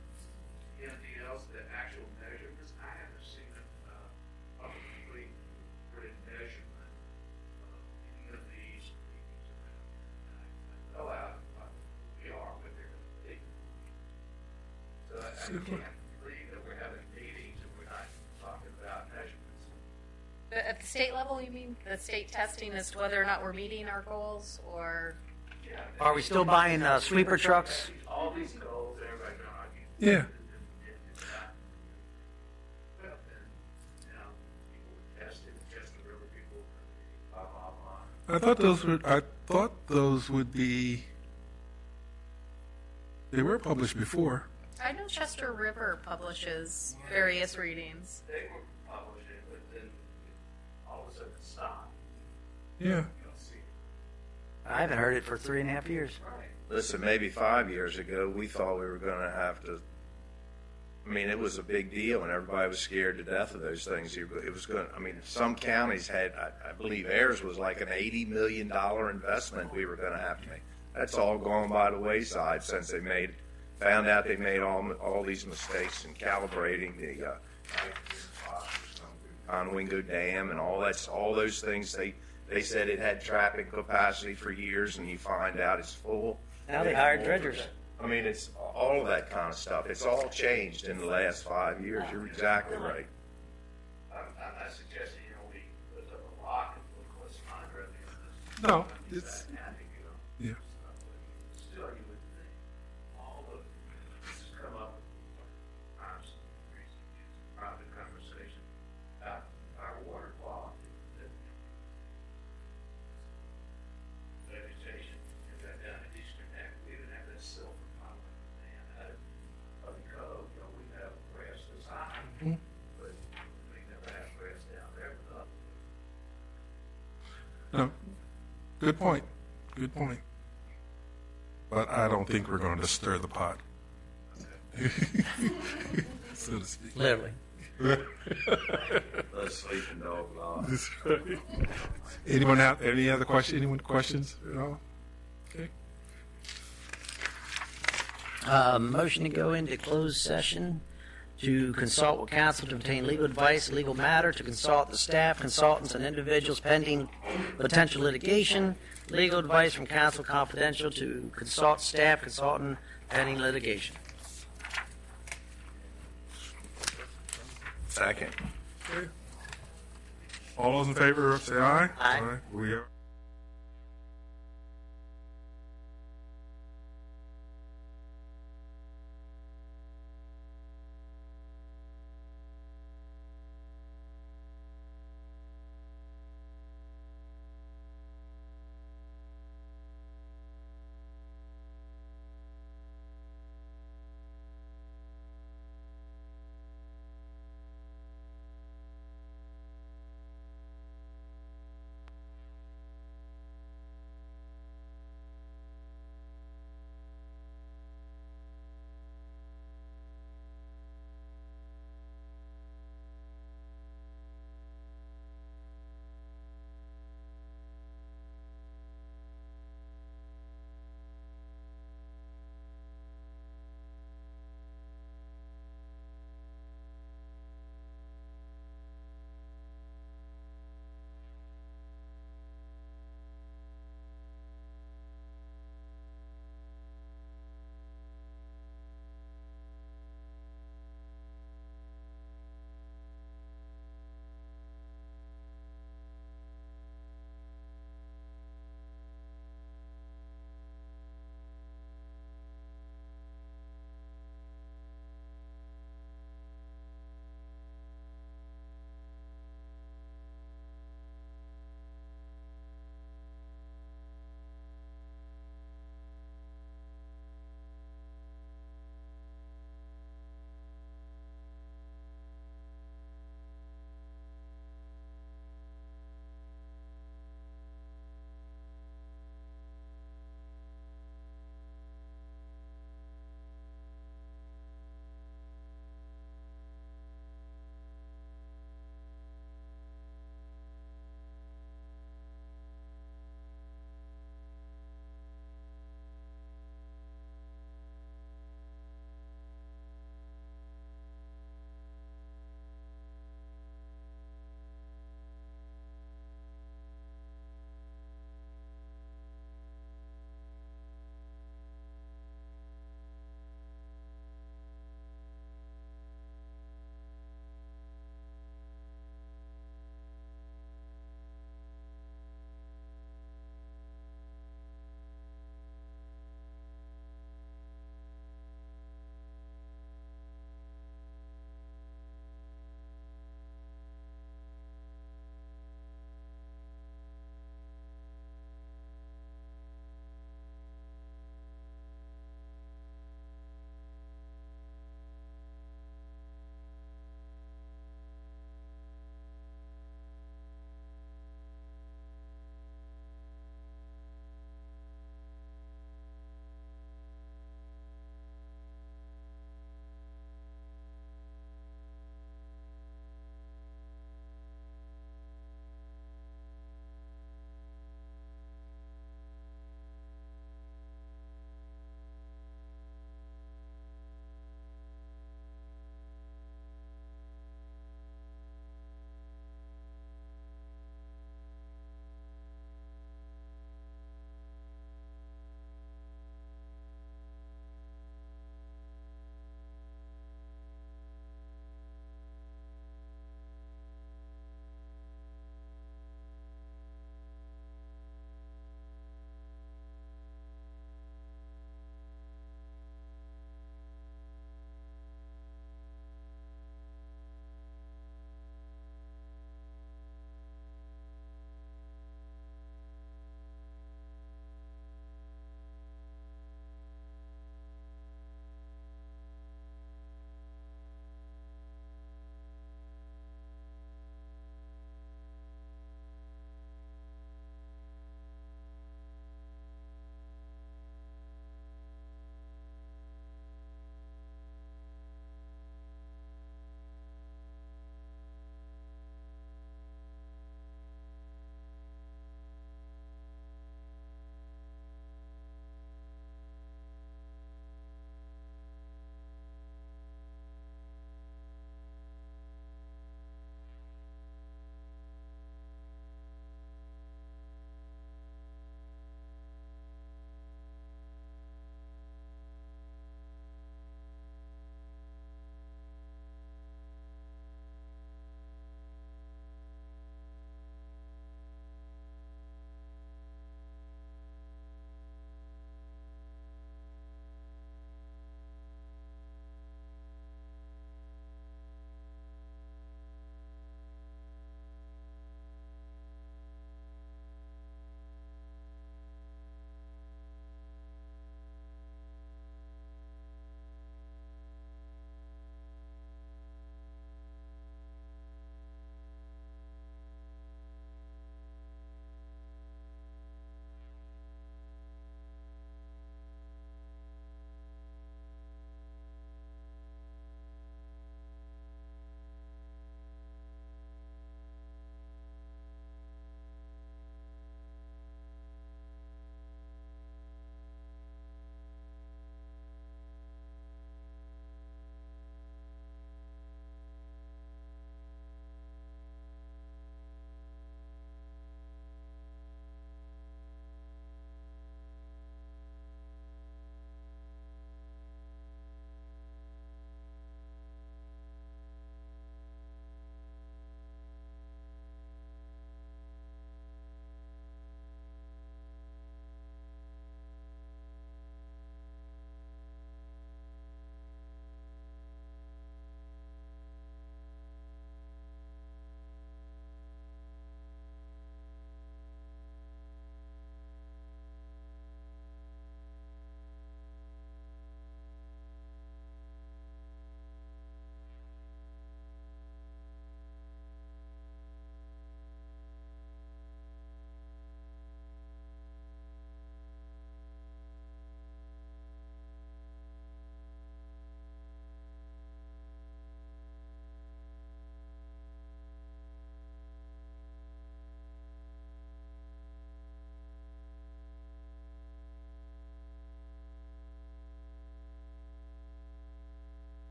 MDLs, the actual measurements? I haven't seen them publicly written measurement of any of these meetings around. Oh, we are what they're going to be. So I can't believe that we're having meetings and we're not talking about measurements. At the state level, you mean the state testing as to whether or not we're meeting our goals, or? Are we still buying sweeper trucks? All these goals, everybody knows. Yeah. I thought those would be. They were published before. I know Chester River publishes various readings. They were publishing, but then all of a sudden it stopped. Yeah. You don't see it. I haven't heard it for 3.5 years. Listen, maybe 5 years ago, we thought we were going to have to. I mean, it was a big deal, and everybody was scared to death of those things. It was going. I mean, some counties had. I believe Ayers was like an $80 million investment we were going to have to make. That's all gone by the wayside since they found out they made all these mistakes in calibrating the Conwingo Dam and all those things. They said it had trapping capacity for years, and you find out it's full. Now they hired dredgers. I mean, it's all of that kind of stuff. It's all changed in the last 5 years. You're exactly right. I'm not suggesting we put up a rock and put what's mine rather than this. No, it's. Yeah. Still, you would think all of this has come up times Good point. Good point. But I don't think we're going to stir the pot. So to speak. Literally. The sleeping dog law. That's right. Anyone have any other questions? Anyone questions at all? Okay. Motion to go into closed session to consult with counsel to obtain legal advice, legal matter, to consult the staff, consultants, and individuals pending potential litigation, legal advice from counsel confidential, to consult staff, consultant, pending litigation. Second. Okay. All those in favor, say aye. Aye. We are.